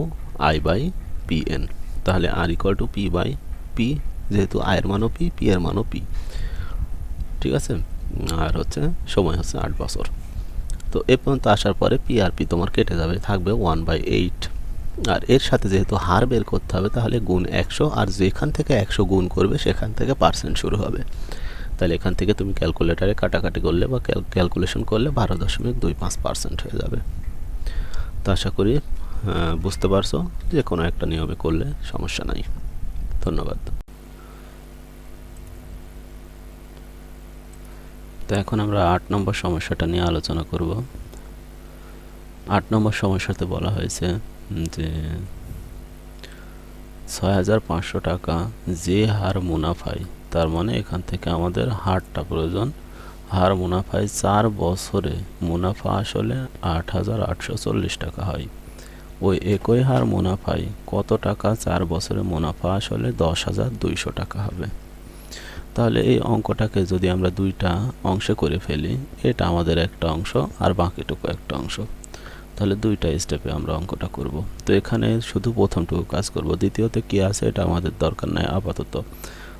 I by P N. তাহলে R equal to P by P, যেহেতু আয়ের মানও পি, পি এর মানও পি। ঠিক আছে, আর হচ্ছে সময় হচ্ছে 8 বছর। তো এ পর্যন্ত আসার পরে পি আর পি তোমার কেটে যাবে, থাকবে 1/8। আর এর সাথে যেহেতু হার বের করতে হবে তাহলে গুণ 100, আর যেখান থেকে 100 গুণ করবে সেখান থেকে পার্সেন্ট শুরু হবে। তাহলে এখান থেকে তুমি ক্যালকুলেটারে কাটাকাটি করলে বা ক্যালকুলেশন করলে 12.25% হয়ে যাবে। তো আশা করি বুঝতে পারছো, যে কোনো একটা নিয়মে করলে সমস্যা নাই। ধন্যবাদ। তো এখন আমরা 8 নম্বর সমস্যাটা নিয়ে আলোচনা করব। 8 নম্বর সমস্যাতে বলা হয়েছে যে 6500 টাকা যে হার মুনাফায়, তার মানে এখান থেকে আমাদের হারটা প্রয়োজন। হার মুনাফায় 4 বছরে মুনাফা আসলে 8840 টাকা হয়। ওই একই হার মুনাফায় কত টাকা 4 বছরে মুনাফা আসলে 10,200 টাকা হবে। তাহলে এই অঙ্কটাকে যদি আমরা দুইটা অংশে করে ফেলি, এটা আমাদের একটা অংশ আর বাকিটুকু একটা অংশ, তাহলে দুইটা স্টেপে আমরা অঙ্কটা করব। তো এখানে শুধু প্রথমটুকু কাজ করব, দ্বিতীয়তে কি আছে এটা আমাদের দরকার নাই আপাতত।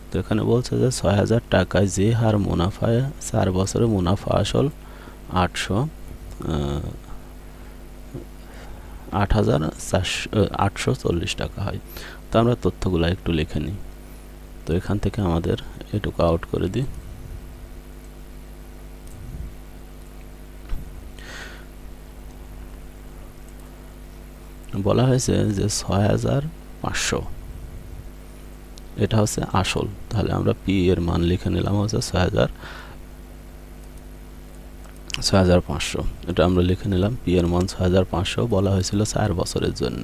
তো এখানে বলছে যে 6000 টাকায় যে হার মুনাফায় 4 বছরে মুনাফা আসল 8,840 টাকা হয়। তো আমরা তথ্যগুলো একটু লিখে নিই। তো এখান থেকে আমাদের এটুকু আউট করে দিই। বলা হয়েছে যে 6500, এটা হচ্ছে আসল। তাহলে আমরা পি এর মান লিখে নিলাম হচ্ছে 6500, এটা আমরা লিখে নিলাম। পি এর মান 6500, বলা হয়েছিল 4 বছরের জন্য,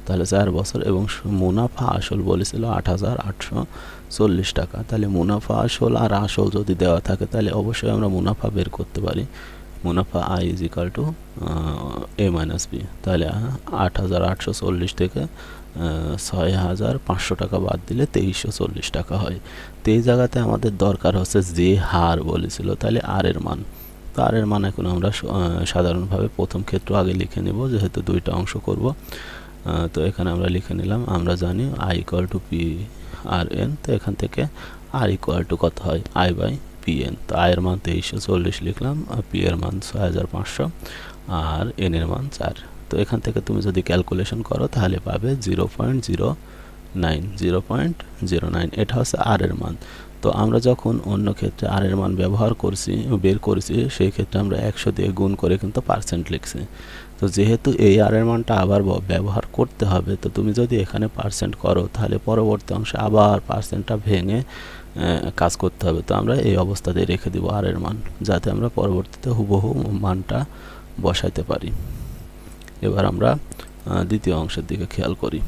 তাহলে 4 বছর, এবং মুনাফা আসল বলেছিল 8840 টাকা। তাহলে মুনাফা আসল আর আসল যদি দেওয়া থাকে তাহলে অবশ্যই আমরা মুনাফা বের করতে পারি। মুনাফা I is equal to A minus B. তাহলে 8840 থেকে 6500 টাকা বাদ দিলে 2340 টাকা হয়। তো এই জায়গাতে আমাদের দরকার হচ্ছে যে হার বলেছিল, তাহলে আর এর মান। তো আর এর মান এখন আমরা সাধারণভাবে প্রথম ক্ষেত্র আগে লিখে নেব, যেহেতু দুইটা অংশ করব। তো এখানে আমরা লিখে নিলাম, আমরা জানি I equal to P R N. তো এখান থেকে আর ইকুয়াল টু কত হয় আই বাই পি এন। তো আয়ের মান 2340 লিখলাম, আর পি এর মান 6500, আর এন এর মান 4। তো এখান থেকে তুমি যদি ক্যালকুলেশন করো তাহলে পাবে 0.09, এটা হচ্ছে আর এর মান। তো আমরা যখন অন্য ক্ষেত্রে আর এর মান বের করেছি সেই ক্ষেত্রে আমরা 100 দিয়ে গুণ করে কিন্তু পার্সেন্ট লিখছি। তো যেহেতু এই আর এর মানটা আবার ব্যবহার করতে হবে, তো তুমি যদি এখানে পার্সেন্ট করো তাহলে পরবর্তী অংশে আবার পার্সেন্টটা ভেঙে কাজ করতে হবে। তো আমরা এই অবস্থাতেই রেখে দিব আর এর মান, যাতে আমরা পরবর্তীতে হুবহু মানটা বসাইতে পারি। এবার আমরা দ্বিতীয় অংশের দিকে খেয়াল করি।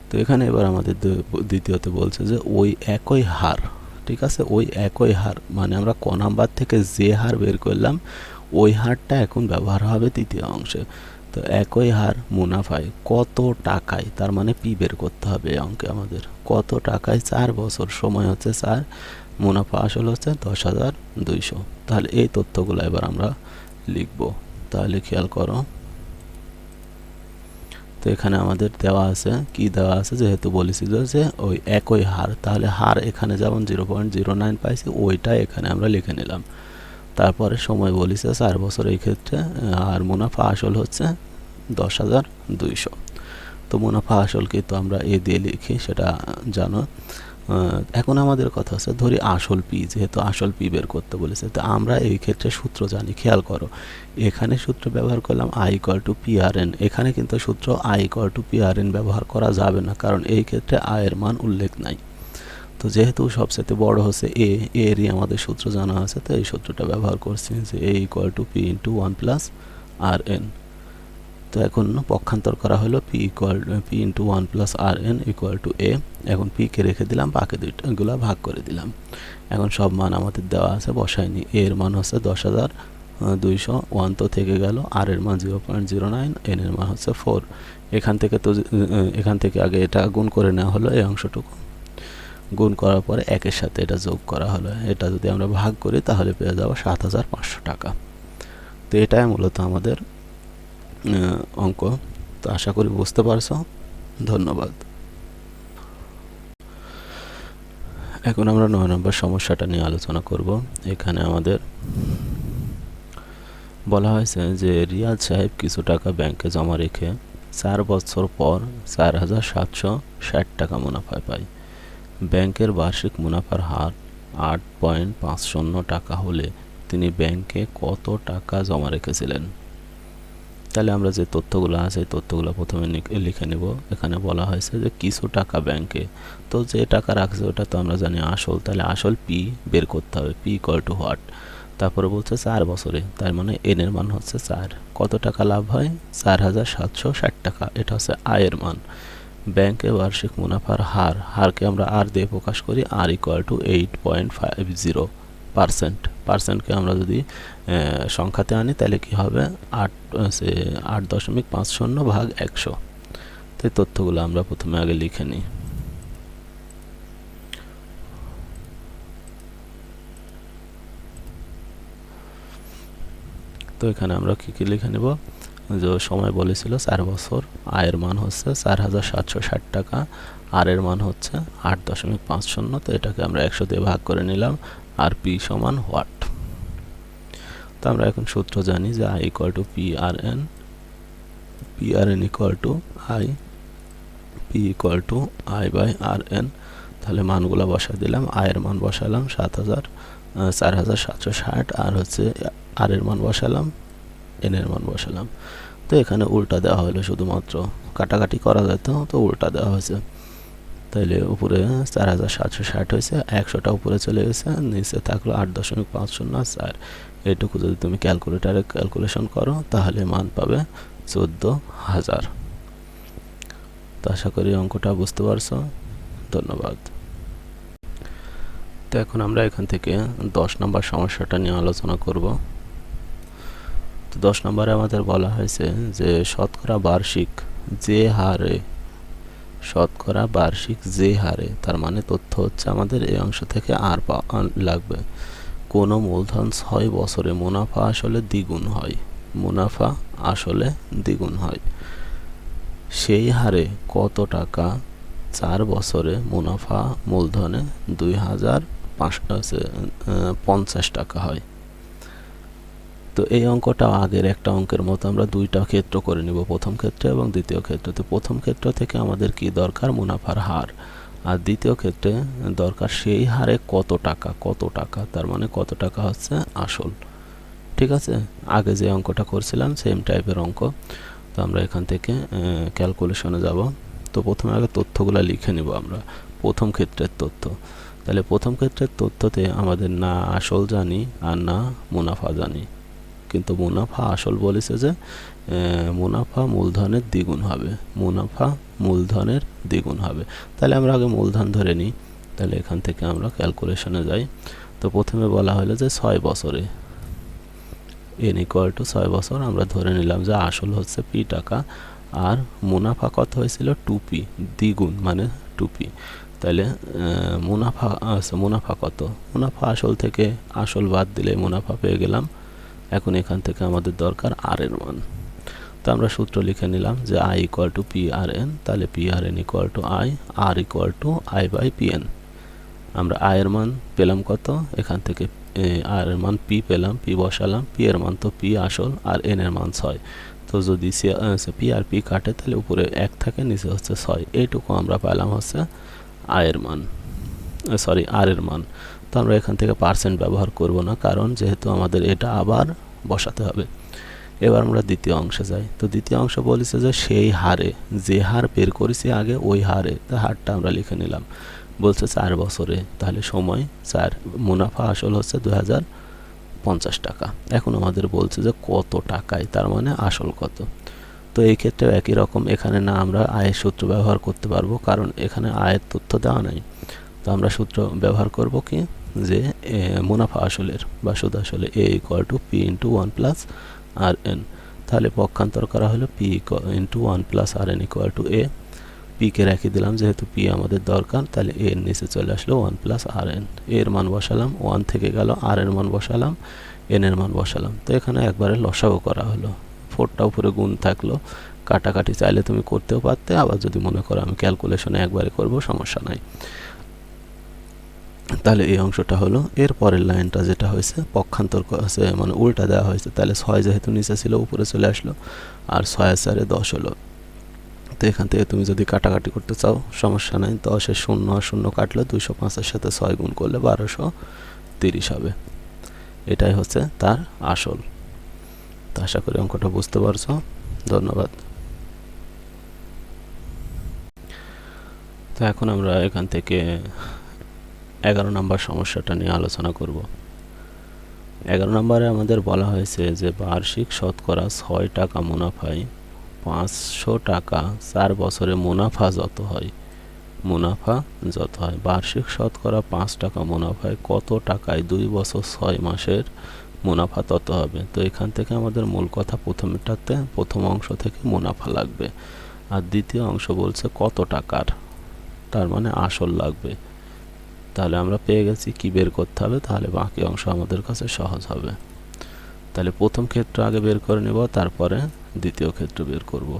তো এখানে এবার আমাদের দ্বিতীয়তে বলছে যে ওই একই হার, ঠিক আছে, ওই একই হার মানে আমরা ক নাম্বার থেকে যে হার বের করলাম ওই হারটা এখন ব্যবহার হবে তৃতীয় অংশে। তো একই হার মুনাফায় কত টাকায়, তার মানে পি বের করতে হবে এই অঙ্কে আমাদের। কত টাকায় 4 বছর, সময় হচ্ছে 4, মুনাফা আসল হচ্ছে 10,200। তাহলে এই তথ্যগুলো এবার আমরা লিখব। তাহলে খেয়াল করো, তো এখানে আমাদের দেওয়া আছে, কি দেওয়া আছে, যেহেতু বলেছিল যে ওই একই হার, তাহলে হার এখানে যেমন 0.09 পাইছি ওইটা এখানে আমরা লিখে নিলাম। তারপরে সময় বলেছে 4 বছর এই ক্ষেত্রে, আর মুনাফা আসল হচ্ছে 10,200। তো মুনাফা আসল কিন্তু আমরা এ দিয়ে লিখি, সেটা জানো। এখন আমাদের কথা হচ্ছে ধরি আসল পি, যেহেতু আসল পি বের করতে বলেছে, তো আমরা এই ক্ষেত্রে সূত্র জানি। খেয়াল করো, এখানে সূত্র ব্যবহার করলাম I equal to P R N. এখানে কিন্তু সূত্র I equal to P R N ব্যবহার করা যাবে না, কারণ এই ক্ষেত্রে আয়ের মান উল্লেখ নাই। তো যেহেতু সবচেয়ে বড় হচ্ছে এরই আমাদের সূত্র জানা আছে, তো এই সূত্রটা ব্যবহার করছি যে A equal to P into one plus R N. তো এখন পক্ষান্তর করা হলো P into one plus R N equal to A. এখন পিকে রেখে দিলাম, বাকি দুইটাগুলো ভাগ করে দিলাম। এখন সব মান আমাদের দেওয়া আছে, বসায়নি। এর মান হচ্ছে 10,200, ওয়ান তো থেকে গেল, আর এর মান 0.09, এন এর মান হচ্ছে 4। এখান থেকে আগে এটা গুণ করে নেওয়া হলো, এই অংশটুকু গুণ করার পরে একের সাথে এটা যোগ করা হলো। এটা যদি আমরা ভাগ করি তাহলে পেয়ে যাবো 7,500 টাকা। তো এটাই মূলত আমাদের অঙ্ক। তো আশা করি বুঝতে পারছো। ধন্যবাদ। এখন আমরা 9 নম্বর সমস্যাটা নিয়ে আলোচনা করব। এখানে আমাদের বলা হয়েছে যে রিয়াজ সাহেব কিছু টাকা ব্যাংকে জমা রেখে 4 বছর পর 4,760 টাকা মুনাফা পায়। ব্যাংকের বার্ষিক মুনাফার হার 8.50 টাকা হলে তিনি ব্যাংকে কত টাকা জমা রেখেছিলেন? তাহলে আমরা যে তথ্যগুলো আছে এই তথ্যগুলো প্রথমে লিখে নেব। এখানে বলা হয়েছে যে কিছু টাকা ব্যাংকে, তো যে টাকা রাখছে ওটা তো আমরা জানি আসল, তাহলে আসল পি বের করতে হবে, পি ইকুয়াল টু হোয়াট। তারপরে বলছে 4 বছরে, তার মানে এন এর মান হচ্ছে 4। কত টাকা লাভ হয়? 4,760 টাকা, এটা হচ্ছে আয়ের মান। ব্যাংকে বার্ষিক মুনাফার হারকে আমরা আর দিয়ে প্রকাশ করি, আর ইকুয়াল টু 8.50%। পার্সেন্টকে আমরা যদি সংখ্যাতে আনি তাহলে কি হবে? 8.50 ভাগ 100। তো এই তথ্যগুলো আমরা প্রথমে আগে লিখে নিই। তো এখানে আমরা কি লিখে নেব? যে সময় বলেছিল 4 বছর, আয়ের মান হচ্ছে 4,760 টাকা, আর এর মান হচ্ছে 8.50। তো এটাকে আমরা 100 দিয়ে ভাগ করে নিলাম, আর পি সমান হোয়াট। তো আমরা এখন সূত্র জানি যে I equal to P R N equal to I, P equal to I by R N. তাহলে মানগুলো বসা দিলাম, আয়ের মান বসালাম 4,760, আর হচ্ছে আর এর মান বসালাম, এন এর মান বসালাম। তো এখানে উল্টা দেওয়া হলো, শুধুমাত্র কাটাকাটি করা যেত, তো উল্টা দেওয়া হয়েছে। তাইলে উপরে 4,760 হয়েছে, 100টা উপরে চলে গেছে, নিচে থাকলো 8.50 আর 4। এইটুকু যদি তুমি ক্যালকুলেটারে ক্যালকুলেশন করো তাহলে মান পাবে 14,000। তো আশা করি অঙ্কটা বুঝতে পারছো। ধন্যবাদ। তো এখন আমরা এখান থেকে 10 নম্বর সমস্যাটা নিয়ে আলোচনা করব। তো 10 নম্বরে আমাদের বলা হয়েছে যে শতকরা বার্ষিক যে হারে, তার মানে তথ্য হচ্ছে আমাদের এই অংশ থেকে আর লাগবে, কোনো মূলধন 6 বছরে মুনাফা আসলে দ্বিগুণ হয়, সেই হারে কত টাকা 4 বছরে মুনাফা মূলধনে 2,550 টাকা হয়। তো এই অঙ্কটা আগের একটা অঙ্কের মতো আমরা দুইটা ক্ষেত্র করে নিব, প্রথম ক্ষেত্রে এবং দ্বিতীয় ক্ষেত্রে। তো প্রথম ক্ষেত্র থেকে আমাদের কি দরকার? মুনাফার হার। আর দ্বিতীয় ক্ষেত্রে দরকার সেই হারে কত টাকা, তার মানে কত টাকা হচ্ছে আসল। ঠিক আছে, আগে যে অঙ্কটা করছিলাম সেম টাইপের অঙ্ক। তো আমরা এখান থেকে ক্যালকুলেশনে যাব। তো প্রথমে আগে তথ্যগুলো লিখে নিব আমরা, প্রথম ক্ষেত্রের তথ্য। তাহলে প্রথম ক্ষেত্রের তথ্যতে আমাদের না আসল জানি আর না মুনাফা জানি, কিন্তু মুনাফা আসল বলেছে যে মুনাফা মূলধনের দ্বিগুণ হবে। তাহলে আমরা আগে মূলধন ধরে নিই। তাহলে এখান থেকে আমরা ক্যালকুলেশনে যাই। তো প্রথমে বলা হলো যে 6 বছরে, এন ইকুয়াল টু 6 বছর, আমরা ধরে নিলাম যে আসল হচ্ছে পি টাকা, আর মুনাফা কত হয়েছিল? 2p, দ্বিগুণ মানে 2p। তাহলে মুনাফা কত? মুনাফা আসল থেকে আসল বাদ দিলে মুনাফা পেয়ে গেলাম। এখন এখান থেকে আমাদের দরকার আর এর মান। তো আমরা সূত্র লিখে নিলাম যে I equal to P R N. তাহলে P R N equal to I, R equal to I by P N. আমরা আয়ের মান পেলাম কত? এখান থেকে আর এর মান পি পেলাম, পি বসালাম, পি এর মান তো পি আসল, আর এন এর মান 6। তো যদি পি আর পি কাটে তাহলে উপরে 1 থাকে, নিচে হচ্ছে 6। এইটুকু আমরা পেলাম হচ্ছে আয়ের মান। সরি আর এর মান। তো আমরা এখান থেকে পার্সেন্ট ব্যবহার করব না, কারণ যেহেতু আমাদের এটা আবার বসাতে হবে। এবার আমরা দ্বিতীয় অংশে যাই। তো দ্বিতীয় অংশ বলেছে যে সেই হারে, যে হার বের করেছি আগে ওই হারে, তো হারটা আমরা লিখে নিলাম। বলছে 4 বছরে, তাহলে সময় 4, মুনাফা আসল হচ্ছে 2050 টাকা। এখন আমাদের বলছে যে কত টাকায়, তার মানে আসল কত। তো এই ক্ষেত্রে একই রকম, এখানে না আমরা আয়ের সূত্র ব্যবহার করতে পারবো, কারণ এখানে আয়ের তথ্য দেওয়া নাই। তো আমরা সূত্র ব্যবহার করব কি, যে মুনাফা আসলের বা সুদ আসলে a = p × 1 + rn। তাহলে পক্ষান্তর করা হলো p × 1 + rn = a। p কে রেখে দিলাম, যেহেতু p আমাদের দরকার, তাহলে a এর নিচে চলে আসলো 1 + rn। a এর মান বসালাম, 1 থেকে গেল, r এর মান বসালাম, n এর মান বসালাম। তো এখানে একবারে লসাগু করা হলো, 4টা উপরে গুণ থাকলো। কাটাকাটি চাইলে তুমি করতেও পারতে, আবার যদি মনে করো আমি ক্যালকুলেশনে একবারে করব, সমস্যা নাই। তাহলে এই অংশটা হলো। এর পরের লাইনটা যেটা হয়েছে পক্ষান্তর আছে, মানে উল্টা দেওয়া হয়েছে। তাহলে 6 যেহেতু নিচে ছিল উপরে চলে আসলো, আর 6 আর 4 10 হলো। তো এখান থেকে তুমি যদি কাটাকাটি করতে চাও সমস্যা নাই, 10 এর 0 আর 0 কাটলে 205 এর সাথে 6 গুণ করলে 1230 হবে। এটাই হচ্ছে তার আসল। তো আশা করি অঙ্কটা বুঝতে পারছো। ধন্যবাদ। তো এখন আমরা এখান থেকে 11 নম্বর সমস্যাটা নিয়ে আলোচনা করব। 11 নম্বরে আমাদের বলা হয়েছে যে বার্ষিক শতকরা 6 টাকা মুনাফায় 500 টাকা 4 বছরে মুনাফা যত হয়, বার্ষিক শতকরা 5 টাকা মুনাফায় কত টাকায় 2 বছর 6 মাসের মুনাফা তত হবে। তো এখান থেকে আমাদের মূল কথা, প্রথম অংশ থেকে মুনাফা লাগবে, আর দ্বিতীয় অংশ বলছে কত টাকার, তার মানে আসল লাগবে। তাহলে আমরা পেয়ে গেছি কি বের করতে হবে, তাহলে বাকি অংশ আমাদের কাছে সহজ হবে। তাহলে প্রথম ক্ষেত্র আগে বের করে নেব, তারপরে দ্বিতীয় ক্ষেত্র বের করব।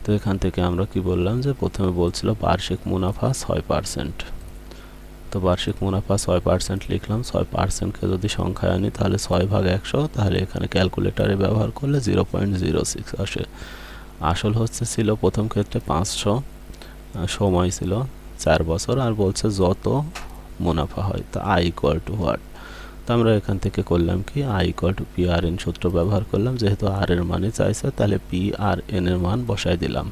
তো এখান থেকে আমরা কি বললাম, যে প্রথমে বলছিল বার্ষিক মুনাফা 6%। তো বার্ষিক মুনাফা 6% লিখলাম। 6%কে যদি সংখ্যায় আনি তাহলে 6/100, তাহলে এখানে ক্যালকুলেটারে ব্যবহার করলে 0.06 আসে। আসল ছিল প্রথম ক্ষেত্রে 500, সময় ছিল 4 বছর, আর বলছে যত মুনাফা হয়। তো I = what। তো আমরা এখান থেকে করলাম কি, I = PRN সূত্র ব্যবহার করলাম। যেহেতু r এর মানে চাইছে, তাহলে PRN এর মান বসাই দিলাম,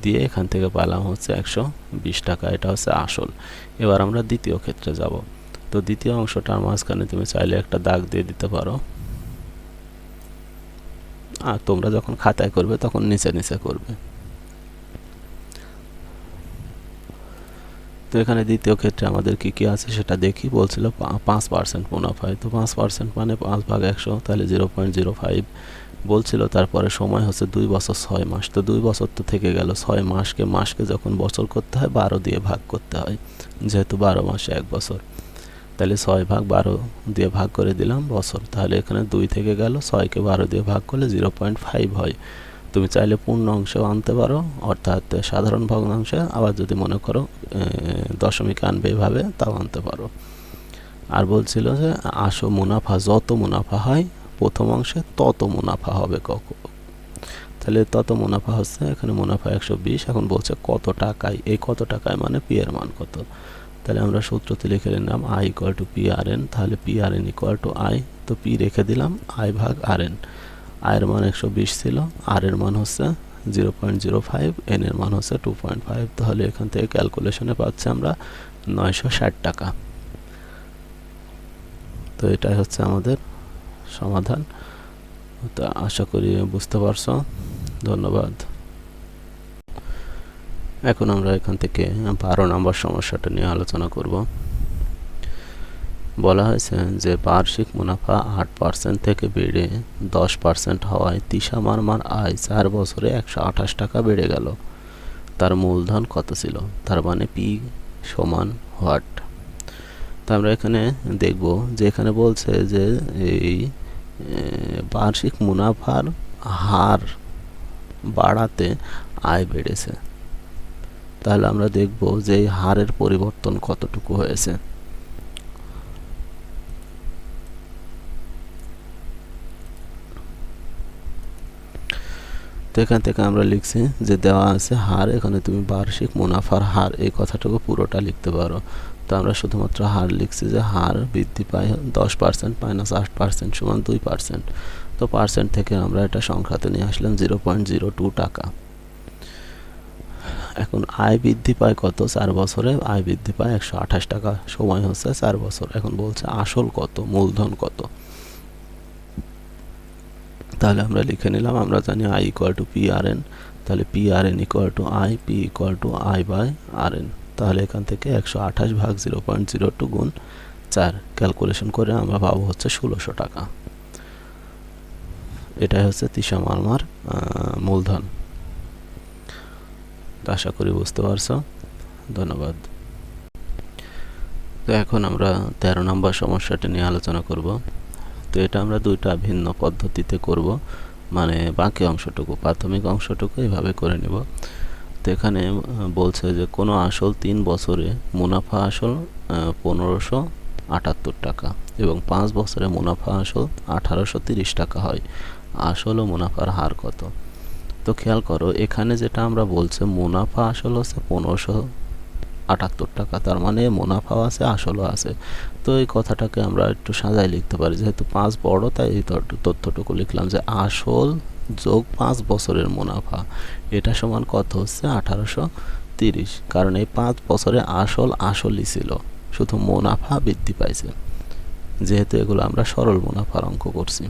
দিয়ে এখান থেকে পেলাম হচ্ছে 120 টাকা। এটা হচ্ছে আসল। এবার আমরা দ্বিতীয় ক্ষেত্রে যাব। তো দ্বিতীয় অংশটার মাঝখানে তুমি চাইলে একটা দাগ দিয়ে দিতে পারো, আর তোমরা যখন খাতায় করবে তখন নিচে নিচে করবে। তো এখানে দ্বিতীয় ক্ষেত্রে আমাদের কি কি আছে সেটা দেখি। বলছিল 5% মুনাফায়, তো 5% মানে 5/100, তাহলে 0.05 বলছিল। তারপরে সময় হচ্ছে 2 বছর 6 মাস। তো 2 বছর তো থেকে গেল, 6 মাসকে যখন বছর করতে হয় 12 দিয়ে ভাগ করতে হয়, যেহেতু 12 মাসে 1 বছর। তাহলে 6/12 দিয়ে ভাগ করে দিলাম বছর। তাহলে এখানে 2 থেকে গেল, 6কে 12 দিয়ে ভাগ করলে 0.5 হয়। তুমি চাইলে পূর্ণ অংশেও আনতে পারো, অর্থাৎ সাধারণ ভগ্নাংশে, আবার যদি মনে করো দশমিক আনবে এভাবে, তাও আনতে পারো। আর বলছিল যে মুনাফা যত মুনাফা হয় প্রথম অংশে তত মুনাফা হবে তাহলে তত মুনাফা হচ্ছে, এখানে মুনাফা 120। এখন বলছে কত টাকায়, এই কত টাকায় মানে পি এর মান কত। তাহলে আমরা সূত্রতে লিখে নিলাম I = PRN। তাহলে PRN = I, তো P রেখে দিলাম, I/RN। I এর মান 120 ছিল, R এর মান হচ্ছে 0.05, N এর মান হচ্ছে 2.5। তাহলে এখান থেকে ক্যালকুলেশনে পাচ্ছি আমরা 960 টাকা। তো এটাই হচ্ছে আমাদের সমাধান। তো আশা করি বুঝতে পারছো। ধন্যবাদ। এখন আমরা এখান থেকে 12 নম্বর সমস্যাটা নিয়ে আলোচনা করব। বলা হয়েছে যে বার্ষিক মুনাফা 8% থেকে বেড়ে 10% হওয়ায় তিশা মারমার আয় 4 বছরে 128 টাকা বেড়ে গেল। তার মূলধন কত ছিল, তার মানে পি সমান হোয়াট। তো আমরা এখানে দেখব যে এখানে বলছে যে এই বার্ষিক মুনাফার হার বাড়াতে আয় বেড়েছে। তাহলে আমরা দেখব যে এই হারের পরিবর্তন কতটুকু হয়েছে। তো তো এখান থেকে আমরা লিখছি যে দেওয়া আছে হার, এখানে তুমি বার্ষিক মুনাফার হার এই কথাটুকু পুরোটা লিখতে পারো। তো আমরা শুধুমাত্র হার লিখছি যে হার বৃদ্ধি পায় 10% মাইনাস 8% সমান 2%। তো পার্সেন্ট থেকে আমরা এটা সংখ্যাতে নিয়ে আসলাম 0.02 টাকা। এখন আয় বৃদ্ধি পায় কত? 4 বছরে আয় বৃদ্ধি পায় 128 টাকা, সময় হচ্ছে 4 বছর। এখন বলছে আসল কত, মূলধন কত। তাহলে আমরা লিখে নিলাম, আমরা জানি I equal to P R N, তাহলে P R N equal to I, P equal to I by R N. তাহলে এখান থেকে 128 ভাগ 0.02 গুণ 4 ক্যালকুলেশন করে আমরা পাবো হচ্ছে 1600 টাকা। এটাই হচ্ছে তৃষা মারমার মূলধন। আশা করি বুঝতে পারছো। ধন্যবাদ। তো এখন আমরা 13 নম্বর সমস্যাটি নিয়ে আলোচনা করব। তো এটা আমরা দুইটা ভিন্ন পদ্ধতিতে করব, মানে বাকি অংশটুকু, প্রাথমিক অংশটুকু এইভাবে করে নেব। তো এখানে বলছে যে কোনো আসল 3 বছরে মুনাফা আসল 1578 টাকা এবং 5 বছরে মুনাফা আসল 1830 টাকা হয়। আসল ও মুনাফার হার কত? তো খেয়াল করো, এখানে যেটা আমরা বলছে মুনাফা আসল হচ্ছে 1578 টাকা, তার মানে মুনাফাও আছে আসলও আছে। তো এই কথাটাকে আমরা একটু সাজায় লিখতে পারি, যেহেতু 5 বড় তাই এই তথ্যটুকু লিখলাম যে আসল যোগ 5 বছরের মুনাফা, এটা সমান কত হচ্ছে 1830। কারণ এই 5 বছরে আসলই ছিল, শুধু মুনাফা বৃদ্ধি পাইছে। যেহেতু এগুলো আমরা সরল মুনাফার অঙ্ক করছি,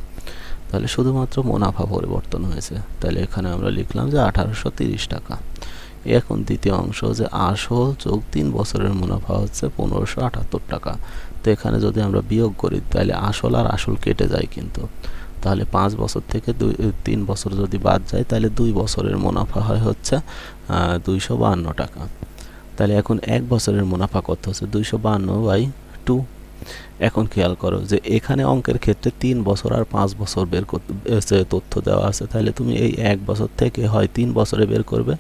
তাহলে শুধুমাত্র মুনাফা পরিবর্তন হয়েছে। তাহলে এখানে আমরা লিখলাম যে 1830 টাকা। এখন দ্বিতীয় অংশ যে আসল যোগ 3 বছরের মুনাফা হচ্ছে 1578 টাকা। তো এখানে যদি আমরা বিয়োগ করি তাহলে আসল আর আসল কেটে যায়, কিন্তু তাহলে 5 বছর থেকে 3 বছর যদি বাদ যায় তাহলে 2 বছরের মুনাফা হয় হচ্ছে 252 টাকা। তাহলে এখন 1 বছরের মুনাফা কত হচ্ছে 252/2। এখন খেয়াল করো যে এখানে অঙ্কের ক্ষেত্রে 3 বছর আর 5 বছর বের করতে তথ্য দেওয়া আছে, তাহলে তুমি এই 1 বছর থেকে হয় 3 বছরে বের করবে,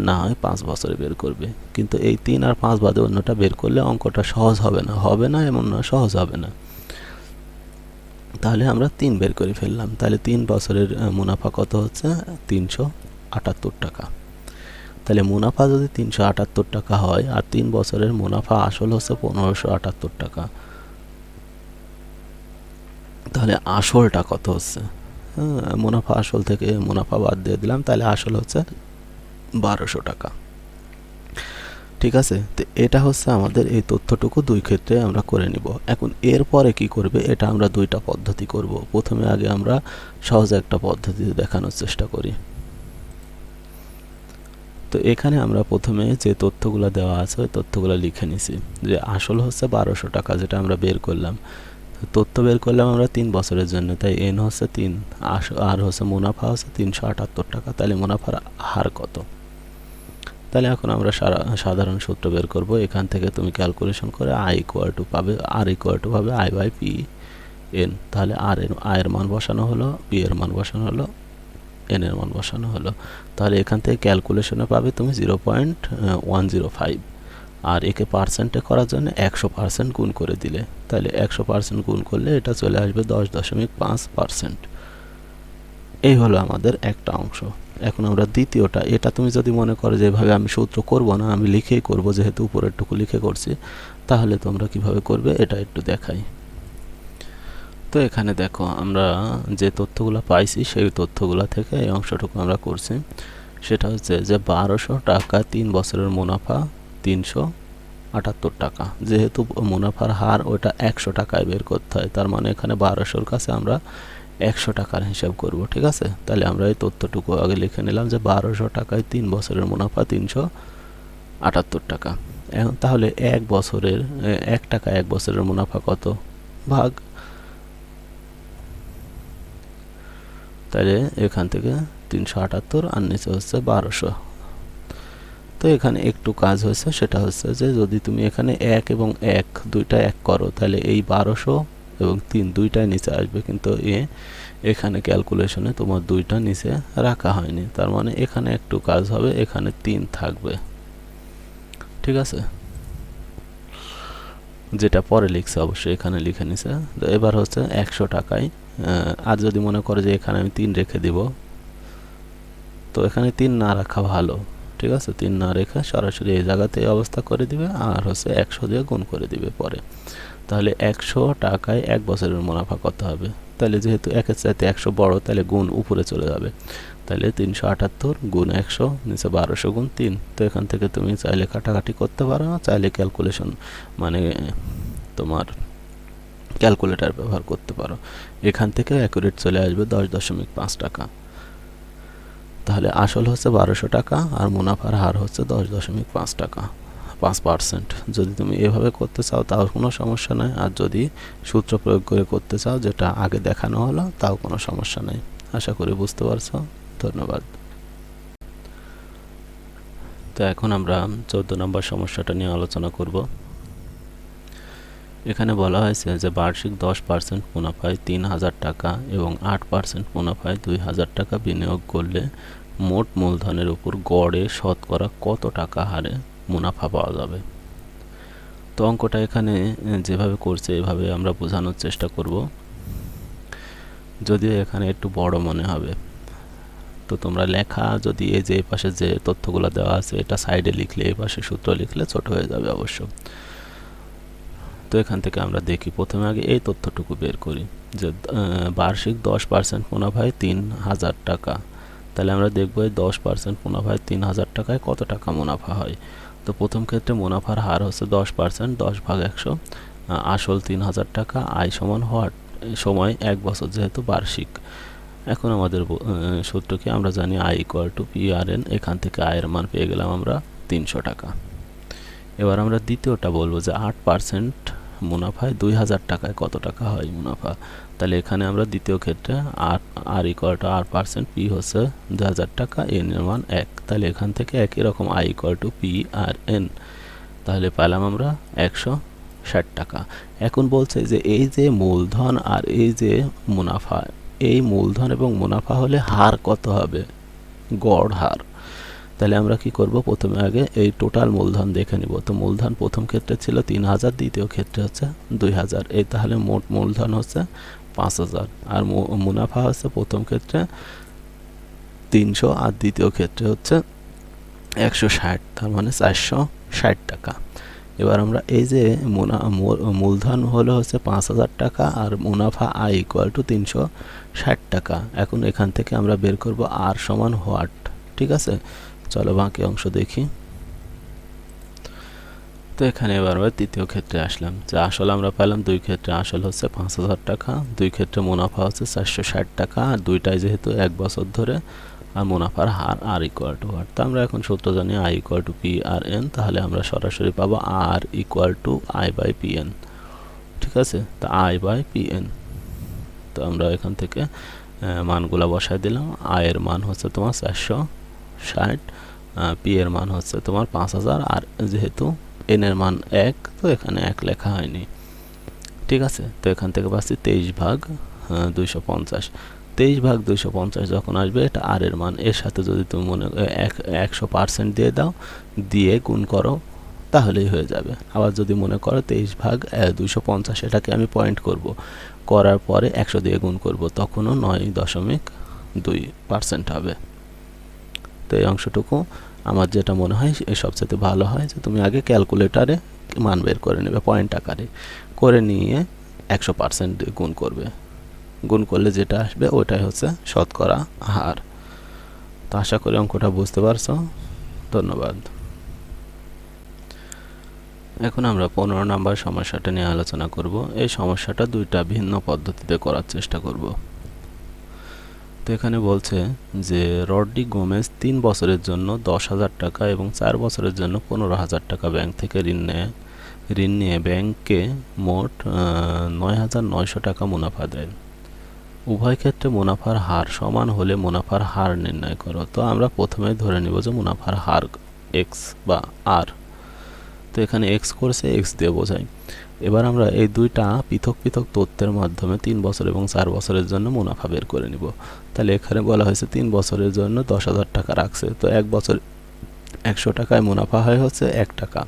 না হয় 5 বছরে বের করবে। কিন্তু এই 3 আর 5 বাদে অন্যটা বের করলে অঙ্কটা সহজ হবে না এমন না, সহজ হবে না। তাহলে আমরা 3 বের করে ফেললাম। তাহলে 3 বছরের মুনাফা কত হচ্ছে 378 টাকা। তাহলে মুনাফা যদি 378 টাকা হয় আর 3 বছরের মুনাফা আসল হচ্ছে 1578 টাকা, তাহলে আসলটা কত হচ্ছে? মুনাফা আসল থেকে মুনাফা বাদ দিয়ে দিলাম, তাহলে আসল হচ্ছে 1200 টাকা। ঠিক আছে, তো এটা হচ্ছে আমাদের এই তথ্যটুকু দুই ক্ষেত্রে আমরা করে নিব। এখন এরপরে কি করবে, এটা আমরা দুইটা পদ্ধতি করব। প্রথমে আগে আমরা সহজ একটা পদ্ধতিতে দেখানোর চেষ্টা করি। তো এখানে আমরা প্রথমে যে তথ্যগুলো দেওয়া আছে ওই তথ্যগুলো লিখে নিছি, যে আসল হচ্ছে 1200 টাকা যেটা আমরা বের করলাম। তথ্য বের করলাম আমরা 3 বছরের জন্য, তাই এন হচ্ছে 3, আর হচ্ছে মুনাফা হচ্ছে 378 টাকা। তাহলে মুনাফার হার কত? তাহলে এখন আমরা সাধারণ সূত্র বের করব। এখান থেকে তুমি ক্যালকুলেশন করে আই ইকুয়াল টু পাবে, আর ইকুয়াল টু পাবে আই বাই পি এন। তাহলে আয়ের মান বসানো হলো, পি এর মান বসানো হলো, এন এর মান বসানো হলো। তাহলে এখান থেকে ক্যালকুলেশনে পাবে তুমি 0.105, আর একে পার্সেন্টে করার জন্য 100% গুণ করে দিলে, তাহলে 100% গুণ করলে এটা চলে আসবে 10.5%। এই হলো আমাদের একটা অংশ। এখন আমরা দ্বিতীয়টা, এটা তুমি যদি মনে করো যে এভাবে আমি সূত্র করব না, আমি লিখেই করব, যেহেতু উপরেরটুকু লিখে করছি, তাহলে তোমরা কিভাবে করবে এটা একটু দেখাই। তো এখানে দেখো, আমরা যে তথ্যগুলো পাইছি সেই তথ্যগুলো থেকে এই অংশটুকু আমরা করছি। সেটা হচ্ছে যে 1200 টাকা 3 বছরের মুনাফা 378 টাকা। যেহেতু মুনাফার হার ওটা 100 টাকায় বের করতে হয়, তার মানে এখানে 1200-র কাছে আমরা 100 টাকার হিসাব করব। ঠিক আছে, তাহলে আমরা এই তথ্যটুকু আগে লিখে নিলাম যে 1200 টাকায় 3 বছরের মুনাফা 378 টাকা। এখন তাহলে 1 বছরের 1 টাকা 1 বছরের মুনাফা কত ভাগ, তাহলে এখান থেকে 378 আর নিচে হচ্ছে 1200। তো এখানে একটু কাজ হয়েছে, সেটা হচ্ছে যে যদি তুমি এখানে 1 এবং 1 দুইটা 1 করো, তাহলে এই 1200 এবং 3 দুইটাই নিচে আসবে, কিন্তু এখানে ক্যালকুলেশনে তোমার দুইটা নিচে রাখা হয়নি, তার মানে এখানে একটু কাজ হবে, এখানে 3 থাকবে। ঠিক আছে, যেটা পরে লিখছে অবশ্যই এখানে লিখে নিছে। তো এবার হচ্ছে 100 টাকায়, আর যদি মনে করো যে এখানে আমি 3 রেখে দিব, তো এখানে 3 না রাখা ভালো, ঠিক আছে। 3 না রেখে সরাসরি এই জায়গাতে এই অবস্থা করে দিবে, আর হচ্ছে 100 দিয়ে গুণ করে দিবে পরে। তাহলে 100 টাকায় 1 বছরের মুনাফা কত হবে? তাহলে যেহেতু 1-এর চাইতে 100 বড়, তাহলে গুণ উপরে চলে যাবে। তাহলে 378 গুণ 100, নিচে 1200 গুণ 3। তো এখান থেকে তুমি চাইলে কাটাকাটি করতে পারো, চাইলে ক্যালকুলেশন মানে তোমার ক্যালকুলেটর ব্যবহার করতে পারো। এখান থেকে অ্যাকুরেট চলে আসবে 10.5 টাকা। তাহলে আসল হচ্ছে 1200 টাকা আর মুনাফার হার হচ্ছে 10.5 টাকা, 5%। যদি তুমি এভাবে করতে চাও তাও কোনো সমস্যা নাই, আর যদি সূত্র প্রয়োগ করে করতে চাও যেটা আগে দেখানো হলো তাও কোনো সমস্যা নেই। আশা করি বুঝতে পারছো। ধন্যবাদ। তো এখন আমরা 14 নম্বর সমস্যাটা নিয়ে আলোচনা করব। এখানে বলা হয়েছে যে বার্ষিক 10% মুনাফায় 3000 টাকা এবং 8% মুনাফায় 2000 টাকা বিনিয়োগ করলে মোট মূলধনের উপর গড়ে শতকরা কত টাকা হারে মুনাফা পাওয়া যাবে। তো অঙ্কটা এখানে যেভাবে করছে এভাবে আমরা বোঝানোর চেষ্টা করব, যদিও এখানে একটু বড় মনে হবে। তো তোমরা লেখা যদি এই যে পাশে যে তথ্যগুলো দেওয়া আছে এটা সাইডে লিখলে, এই পাশে সূত্র লিখলে ছোট হয়ে যাবে অবশ্য। তো এখান থেকে আমরা দেখি, প্রথমে আগে এই তথ্যটুকু বের করি যে বার্ষিক 10% মুনাফায় 3000 টাকা। তাহলে আমরা দেখব এই 10% মুনাফায় 3000 টাকায় কত টাকা মুনাফা হয়। তো প্রথম ক্ষেত্রে মুনাফার হার হচ্ছে 10%, 10/100। আসল 3000 টাকা, আয় সমান হওয়ার সময় 1 বছর, যেহেতু বার্ষিক। এখন আমাদের সূত্র কি আমরা জানি, আই ইকুয়াল টু PRN। এখান থেকে আয়ের মান পেয়ে গেলাম আমরা 300 টাকা। এবার আমরা দ্বিতীয়টা বলবো যে 8% মুনাফায় 2000 টাকায় কত টাকা হয় মুনাফা। তাহলে এখানে আমরা দ্বিতীয় ক্ষেত্রে আর ইকুয়াল টু 8%, পি হচ্ছে 2000 টাকা, এন এর মান 1। তাহলে এখান থেকে একই রকম আই ইকুয়াল টু PRN। তাহলে পেলাম আমরা 160 টাকা। এখন বলছে যে এই যে মূলধন আর এই যে মুনাফা, এই মূলধন এবং মুনাফা হলে হার কত হবে, গড় হার। তাহলে আমরা কি করব, প্রথমে আগে এই টোটাল মূলধন দেখে নিব। তো মূলধন প্রথম ক্ষেত্রে ছিল 3000, দ্বিতীয় ক্ষেত্রে হচ্ছে 2000। এই তাহলে মোট মূলধন হচ্ছে 5000, আর মুনাফা হচ্ছে প্রথম ক্ষেত্রে 300 আর দ্বিতীয় ক্ষেত্রে হচ্ছে 160, তার মানে 460 টাকা। এবার আমরা এই যে মূলধন হলো হচ্ছে 5000 টাকা আর মুনাফা আই ইকুয়াল টু 360 টাকা। এখন এখান থেকে আমরা বের করব আর সমান হোয়াট। ঠিক আছে, চলো বাকি অংশ দেখি। তো এখানে এবার তৃতীয় ক্ষেত্রে আসলাম, যে আসল আমরা পেলাম দুই ক্ষেত্রে আসল হচ্ছে 5000 টাকা, দুই ক্ষেত্রে মুনাফা হচ্ছে 460 টাকা, আর দুইটাই যেহেতু 1 বছর ধরে, আর মুনাফার হার আর ইকুয়াল টু হোয়াট। তো আমরা এখন সূত্র জানি আই ইকুয়াল টু PRN। তাহলে আমরা সরাসরি পাবো আর ইকুয়াল টু I/PN। ঠিক আছে, তো I/PN। তো আমরা এখান থেকে মানগুলা বসায় দিলাম। আয়ের মান হচ্ছে তোমার 460, পি এর মান হচ্ছে তোমার 5000, আর যেহেতু এন এর মান 1, তো এখানে 1 লেখা হয়নি। ঠিক আছে, তো এখান থেকে পাচ্ছি 23/250। 23/250 যখন আসবে এটা আর এর মান, এর সাথে যদি তুমি 100% দিয়ে দাও, দিয়ে গুণ করো, তাহলেই হয়ে যাবে। আবার যদি মনে করো 23/250, এটাকে আমি পয়েন্ট করব, করার পরে 100 দিয়ে গুণ করব, তখনও 9.2% হবে। তো এই অংশটুকু আমার যেটা মনে হয় সবচেয়ে ভালো হয় যে তুমি আগে ক্যালকুলেটারে মান বের করে নেবে, পয়েন্ট আকারে করে নিয়ে 100% গুণ করবে। গুণ করলে যেটা আসবে ওটাই হচ্ছে শতকরা হার। তো আশা করি অঙ্কটা বুঝতে পারছো। ধন্যবাদ। এখন আমরা 15 নম্বর সমস্যাটা নিয়ে আলোচনা করব। এই সমস্যাটা দুইটা ভিন্ন পদ্ধতিতে করার চেষ্টা করব। তো এখানে বলছে যে রড্রি গোমেজ 3 বছরের জন্য 10,000 টাকা এবং 4 বছরের জন্য 15,000 টাকা ব্যাংক থেকে ঋণ নিয়ে ব্যাংকে মোট 9,900 টাকা মুনাফা দেয়। উভয় ক্ষেত্রে মুনাফার হার সমান হলে মুনাফার হার নির্ণয় করো। তো আমরা প্রথমে ধরে নিব যে মুনাফার হার এক্স বা আর। তো এখানে এক্স করছে, এক্স দিয়ে বোঝাই। এবার আমরা এই দুইটা পৃথক পৃথক তথ্যের মাধ্যমে 3 বছর এবং 4 বছরের জন্য মুনাফা বের করে নিব। তাহলে এখানে বলা হয়েছে 3 বছরের জন্য 10,000 টাকা রাখছে, তো 1 বছর 100 টাকায় মুনাফা হয় হচ্ছে 1 টাকা।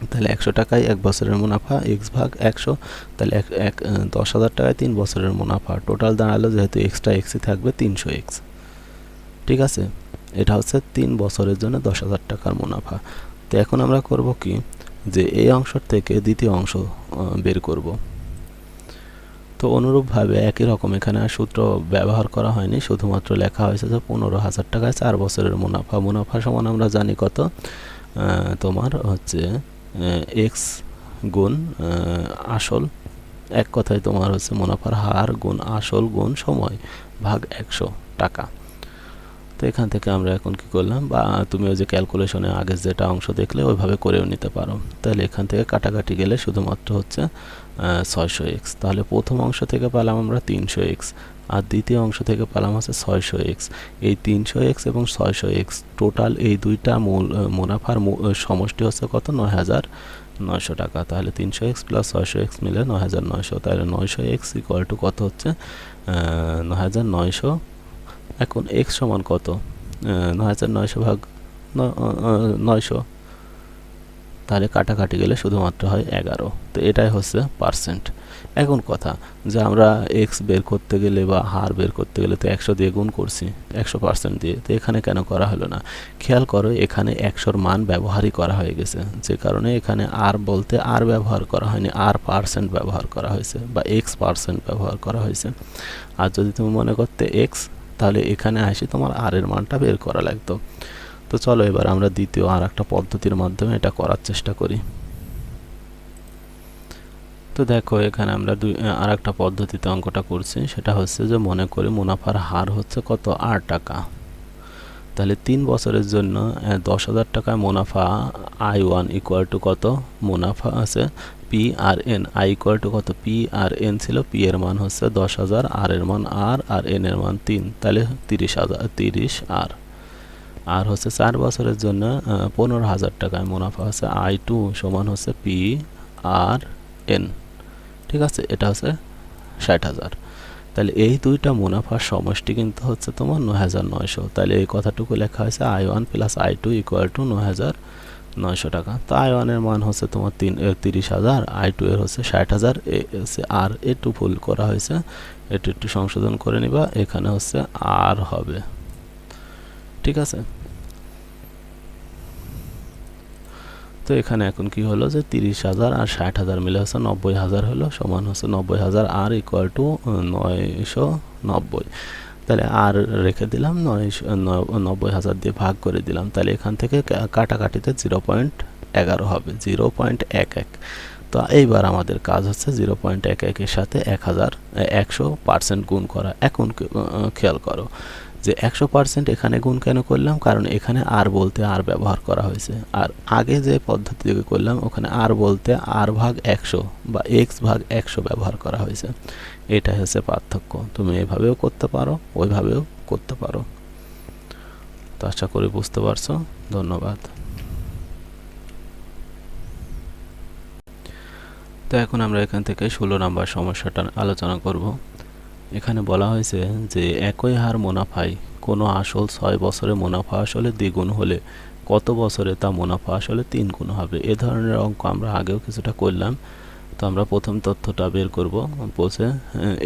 তাহলে 100 টাকায় 1 বছরের মুনাফা x/100। তাহলে 10,000 টাকায় 3 বছরের মুনাফা টোটাল দাঁড়ালো, যেহেতু এক্সট্রা এক্সই থাকবে 300x। ঠিক আছে, এটা হচ্ছে 3 বছরের জন্য 10,000 টাকার মুনাফা। তো এখন আমরা করব কি, যে এই অংশ থেকে দ্বিতীয় অংশ বের করব। তো অনুরূপভাবে একই রকম এখানে আর সূত্র ব্যবহার করা হয়নি, শুধুমাত্র লেখা হয়েছে যে 15,000 টাকায় 4 বছরের মুনাফা। মুনাফা সমান আমরা জানি কত, তোমার হচ্ছে এক্স গুণ আসল, এক কথায় তোমার হচ্ছে মুনাফার হার গুণ আসল গুণ সময় ভাগ 100 টাকা। তো এখান থেকে আমরা এখন কি করলাম, বা তুমি ওই যে ক্যালকুলেশনে আগে যেটা অংশ দেখলে ওইভাবে করেও নিতে পারো। তাহলে এখান থেকে কাটাকাটি গেলে শুধুমাত্র হচ্ছে 600x। তাহলে প্রথম অংশ থেকে পেলাম আমরা 300x, আর দ্বিতীয় অংশ থেকে পেলাম হচ্ছে 600x। এই 300x এবং 600x টোটাল এই দুইটা মূল মুনাফার সমষ্টি হচ্ছে কত, 9,900 টাকা। তাহলে 300x প্লাস 600x মিলে 9,900। তাহলে 900x ইকুয়াল টু কত হচ্ছে, 9,900। এখন x সমান কত, 9,900 ভাগ 900, তাহলে কাটাকাটি গেলে শুধুমাত্র হয় 11। তো এটাই হচ্ছে পার্সেন্ট। এখন কথা যে আমরা x বের করতে গেলে বা হার বের করতে গেলে তো 100 দিয়ে গুণ করছি, 100% দিয়ে। তো এখানে কেন করা হলো না, খেয়াল করো এখানে 100-র মান ব্যবহারই করা হয়ে গেছে, যে কারণে এখানে আর বলতে আর ব্যবহার করা হয়নি, আর পার্সেন্ট ব্যবহার করা হয়েছে বা x% ব্যবহার করা হয়েছে। আর যদি তুমি মনে করতে x, তাহলে এখানে আসি তোমার আর এর মানটা বের করা লাগতো। তো চলো এবার আমরা দ্বিতীয় আর একটা পদ্ধতির মাধ্যমে এটা করার চেষ্টা করি। তো দেখো এখানে আমরা আর একটা পদ্ধতিতে অঙ্কটা করছি, সেটা হচ্ছে যে মনে করি মুনাফার হার হচ্ছে কত, 8 টাকা। তাহলে 3 বছরের জন্য 10,000 টাকায় মুনাফা I1 ইকুয়াল টু কত, মুনাফা আছে P R N, I equal to কত, পি আর এন ছিল, পি এর মান হচ্ছে 10,000, আর এর মান আর এন এর মান 3, তাহলে 30 আর হচ্ছে 4 বছরের জন্য 15,000 টাকায় মুনাফা হচ্ছে I2 সমান হচ্ছে পি আর এন। ঠিক আছে, এটা হচ্ছে 60,000। তাহলে এই দুইটা মুনাফার সমষ্টি কিন্তু হচ্ছে তোমার 9,900। তাহলে এই কথাটুকু লেখা হয়েছে I1 plus I2 equal to 9,900 টাকা। তো I1 এর মান হচ্ছে তোমার 30,000, I2 এর হচ্ছে 60,000, আর একটু ভুল করা হয়েছে, একটু সংশোধন করে নিবা, এখানে হচ্ছে আর হবে। ঠিক আছে, তো এখানে এখন কি হলো যে 30,000 আর 60,000 মিলে হচ্ছে 90,000 হলো, সমান হচ্ছে 90,000 আর ইকুয়াল টু 990। তাহলে আর রেখে দিলাম, 90,000 দিয়ে ভাগ করে দিলাম। তাহলে এখান থেকে কাটাকাটিতে 0.11 হবে, 0.11। তো এইবার আমাদের কাজ হচ্ছে 0.11 এর সাথে 100% গুণ করা। এখন খেয়াল করো যে 100% এখানে গুণ কেন করলাম, কারণ এখানে আর বলতে আর ব্যবহার করা হয়েছে, আর আগে যে পদ্ধতি করলাম ওখানে আর বলতে আর ভাগ 100 বা x ভাগ 100 ব্যবহার করা হয়েছে। এটাই হচ্ছে পার্থক্য। তুমি এভাবেও করতে পারো, ওইভাবেও করতে পারো। তো আশা করি বুঝতে পারছো। ধন্যবাদ। তো এখন আমরা এখান থেকে 16 নম্বর সমস্যাটা আলোচনা করব। এখানে বলা হয়েছে যে একই হার মুনাফায় কোনো আসল 6 বছরে মুনাফা আসলে দ্বিগুণ হলে কত বছরে তা মুনাফা আসলে 3 গুণ হবে। এ ধরনের অঙ্ক আমরা আগেও কিছুটা করলাম। তো আমরা প্রথম তথ্যটা বের করব। বলছে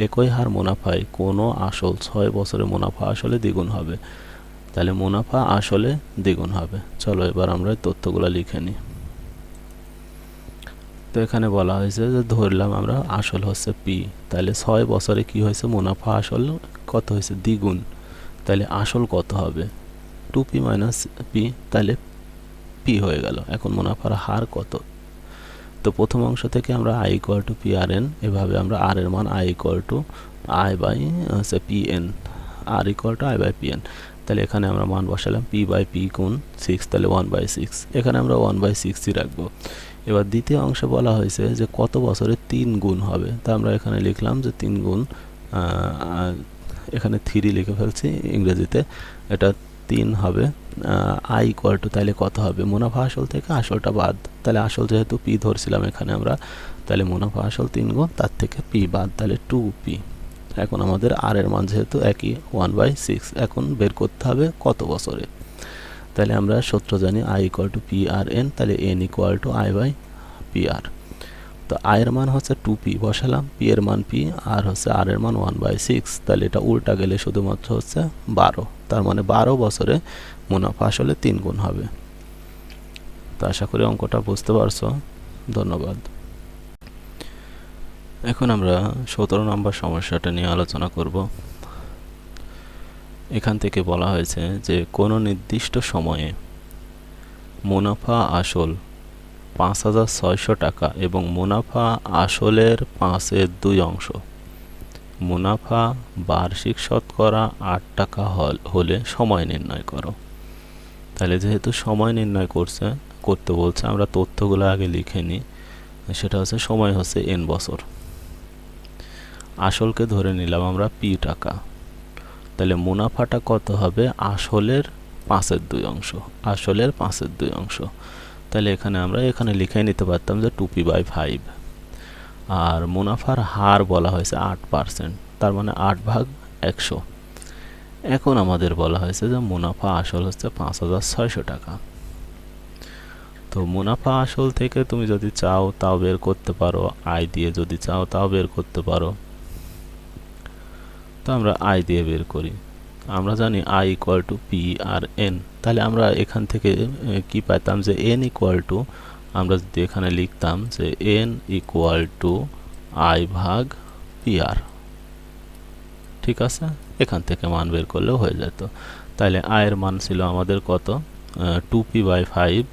একই হার মুনাফায় কোনো আসল 6 বছরে মুনাফা আসলে দ্বিগুণ হবে। তাহলে মুনাফা আসলে দ্বিগুণ হবে। চলো এবার আমরা তথ্যগুলো লিখে নিই। তো এখানে বলা হয়েছে যে ধরলাম আমরা আসল হচ্ছে পি, তাহলে 6 বছরে কি হয়েছে, মুনাফা আসল কত হয়েছে, দ্বিগুণ। তাহলে আসল কত হবে, 2p মাইনাস পি, তাহলে পি হয়ে গেল। এখন মুনাফার হার কত, তো প্রথম অংশ থেকে আমরা I equal to P R N, এভাবে আমরা আর এর মান I equal to I by হচ্ছে P N, R equal to I by P N. তাহলে এখানে আমরা মান বসালাম পি বাই পি গুণ 6, তাহলে 1/6, এখানে আমরা 1/6ই রাখবো। এবার দ্বিতীয় অংশে বলা হয়েছে যে কত বছরে 3 গুণ হবে, তা আমরা এখানে লিখলাম যে 3 গুণ, এখানে 3 লিখে ফেলছি ইংরেজিতে, এটা 3 হবে। আই ইকুয়াল টু তাহলে কত হবে, মুনাফা আসল থেকে আসলটা বাদ, তাহলে আসল যেহেতু পি ধরছিলাম এখানে আমরা, তাহলে মুনাফা আসল 3 গুণ, তার থেকে পি বাদ, তাহলে 2p। এখন আমাদের আর এর মান যেহেতু একই 1/6, এখন বের করতে হবে কত বছরে। তাহলে আমরা সূত্র জানি I equal to P R N, তাহলে N equal to I by P R. তো আয়ের মান হচ্ছে 2p বসালাম, পি এর মান p আর হচ্ছে আর এর মান 1/6, তাহলে এটা উল্টা গেলে শুধুমাত্র হচ্ছে 12, তার মানে 12 বছরে মুনাফা আসলে 3 গুণ হবে। তো আশা করি অঙ্কটা বুঝতে পারছো। ধন্যবাদ। এখন আমরা 17 নম্বর সমস্যাটা নিয়ে আলোচনা করব। এখান থেকে বলা হয়েছে যে কোনো নির্দিষ্ট সময়ে মুনাফা আসল 5,600 টাকা এবং মুনাফা আসলের 5/2 অংশ, মুনাফা বার্ষিক শতকরা 8 টাকা হলে সময় নির্ণয় করো। তাহলে যেহেতু সময় নির্ণয় করতে বলছে, আমরা তথ্যগুলো আগে লিখে নিই। সেটা হচ্ছে সময় হচ্ছে n বছর, আসলকে ধরে নিলাম আমরা p টাকা, তাহলে মুনাফাটা কত হবে আসলের 5/2 অংশ, আসলের 5/2 অংশ। তাহলে এখানে লিখে নিতে পারতাম যে 2p/5, আর মুনাফার হার বলা হয়েছে 8%, তার মানে 8/100। এখন আমাদের বলা হয়েছে যে মুনাফা আসল হচ্ছে 5,600 টাকা। তো মুনাফা আসল থেকে তুমি যদি চাও তাও বের করতে পারো, আয় দিয়ে যদি চাও তাও বের করতে পারো। তো আমরা আয় দিয়ে বের করি। আমরা জানি I equal to P R N, তাহলে আমরা এখান থেকে কি পাইতাম যে এন ইকুয়াল টু, আমরা যদি এখানে লিখতাম যে এন ইকুয়াল টু আই ভাগ পি আর, ঠিক আছে, এখান থেকে মান বের করলেও হয়ে যেত। তাহলে আয়ের মান ছিল আমাদের কত, 2p/5,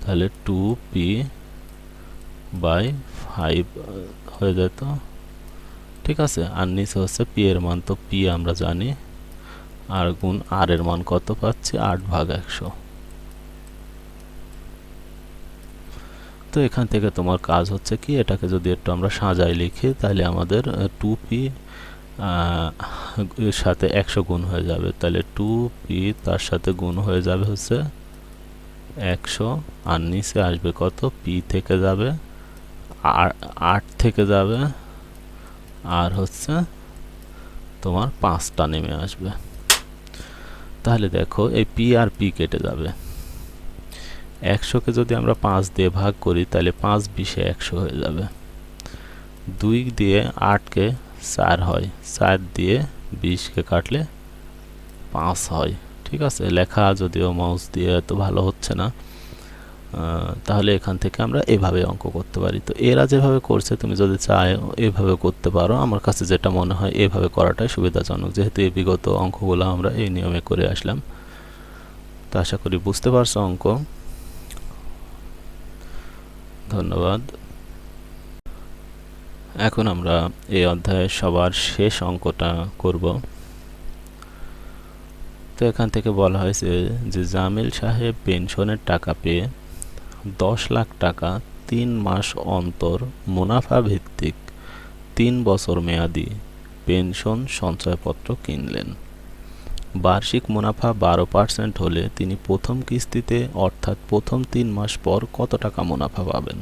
তাহলে 2p/5 হয়ে যেত, ঠিক আছে। আর নিচে হচ্ছে পি এর মান, তো পি আমরা জানি, আর গুণ আর এর মান কত পাচ্ছি, 8/100। তো এখান থেকে তোমার কাজ হচ্ছে কি, এটাকে যদি একটু আমরা সাজাই লিখি, তাহলে আমাদের 2p এর সাথে 100 গুণ হয়ে যাবে, তাহলে 2p তার সাথে গুণ হয়ে যাবে হচ্ছে 100, আর নিচে আসবে কত, p থেকে যাবে 8 থেকে যাবে, আর হচ্ছে তোমার 5টা নেমে আসবে। তাহলে দেখো এই পি আর পি কেটে যাবে, 100কে যদি আমরা 5 দিয়ে ভাগ করি তাহলে 5×20 100 হয়ে যাবে, 2 দিয়ে 8কে 4 হয়, 4 দিয়ে 20কে কাটলে 5 হয়, ঠিক আছে। লেখা যদিও মাউস দিয়ে এত ভালো হচ্ছে না, তাহলে এখান থেকে আমরা এভাবে অঙ্ক করতে পারি। তো এরা যেভাবে করছে তুমি যদি চাও এভাবে করতে পারো, আমার কাছে যেটা মনে হয় এভাবে করাটাই সুবিধাজনক, যেহেতু এই বিগত অঙ্কগুলো আমরা এই নিয়মে করে আসলাম। তো আশা করি বুঝতে পারছো অঙ্ক। ধন্যবাদ। এখন আমরা এই অধ্যায়ের সবার শেষ অঙ্কটা করব। তো এখান থেকে বলা হয়েছে যে জামিল সাহেব পেনশনের টাকা পেয়ে 10 লাখ টাকা 3 মাস অন্তর মুনাফা ভিত্তিক 3 বছর মেয়াদি পেনশন সঞ্চয়পত্র কিনলেন। বার্ষিক মুনাফা 12% হলে তিনি প্রথম কিস্তিতে অর্থাৎ প্রথম 3 মাস পর কত টাকা মুনাফা পাবেন।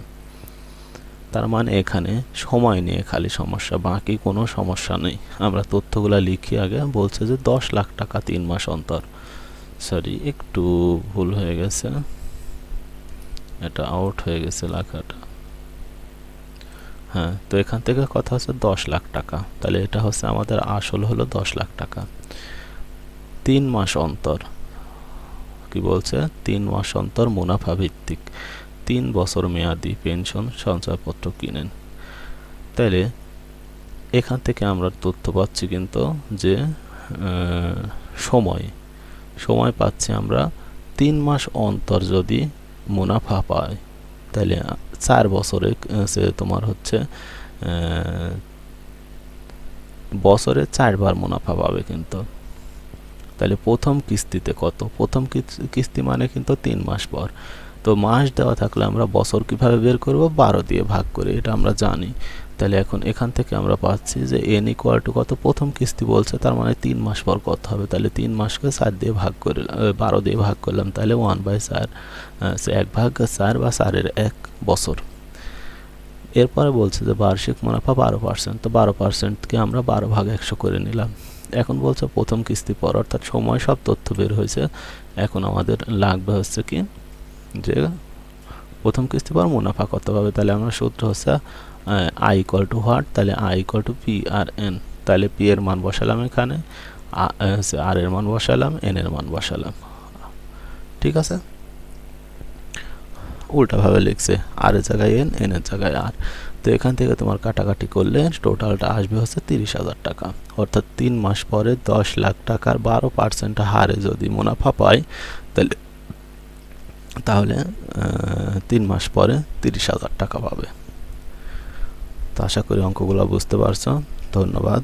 তার মানে এখানে সময় নিয়ে খালি সমস্যা, বাকি কোনো সমস্যা নেই। আমরা তথ্যগুলো লিখি আগে। বলছে যে 10 লাখ টাকা 3 মাস অন্তর, সরি একটু ভুল হয়ে গেছে, এটা আউট হয়ে গেছে লেখাটা। হ্যাঁ, তো এখান থেকে কথা হচ্ছে 10 লাখ টাকা, তাহলে এটা হচ্ছে আমাদের আসল হলো 10 লাখ টাকা। 3 মাস অন্তর কি বলছে, 3 মাস অন্তর মুনাফা ভিত্তিক 3 বছর মেয়াদি পেনশন সঞ্চয়পত্র কিনেন। তাহলে এখান থেকে আমরা তথ্য পাচ্ছি কিন্তু যে সময় পাচ্ছি আমরা 3 মাস অন্তর যদি মুনাফা পায়, তাহলে 4 বছরে তোমার হচ্ছে বছরে 4 বার মুনাফা পাবে কিন্তু। তাহলে প্রথম কিস্তিতে কত, প্রথম কিস্তি মানে কিন্তু 3 মাস পর। তো মাস দেওয়া থাকলে আমরা বছর কিভাবে বের করব, 12 দিয়ে ভাগ করে, এটা আমরা জানি। তাহলে এখন এখান থেকে আমরা পাচ্ছি যে n ইকুয়াল টু কত, প্রথম কিস্তি বলছে, তার মানে 3 মাস পর কত হবে, তাহলে 3 মাসকে 4 দিয়ে ভাগ করে 12 দিয়ে ভাগ করলাম, তাহলে 1/4, 1/4 বা 4-এর 1 বছর। এরপরে বলছে যে বার্ষিক মুনাফা 12%, তো 12%কে আমরা 12/100 করে নিলাম। এখন বলছে প্রথম কিস্তি পর, অর্থাৎ সময় সব তথ্য বের হয়েছে। এখন আমাদের লাগবে হচ্ছে কি, যে প্রথম কিস্তি পর মুনাফা কত পাবে, তাহলে আমার সূত্র হচ্ছে আই ইকুয়াল টু হোয়াট, তাহলে I equal to P R N, তাহলে পি এর মান বসালাম এখানে, আর এর মান বসালাম, এন এর মান বসালাম। ঠিক আছে, উল্টাভাবে লিখছে, আর এর জায়গায় এন, এন এর জায়গায় আর। তো এখান থেকে তোমার কাটাকাটি করলে টোটালটা আসবে হচ্ছে 30,000 টাকা। অর্থাৎ 3 মাস পরে 10 লাখ টাকার 12% হারে যদি মুনাফা পাই, তাহলে 3 মাস পরে 30,000 টাকা পাবে। তো আশা করি অঙ্কগুলো বুঝতে পারছো। ধন্যবাদ।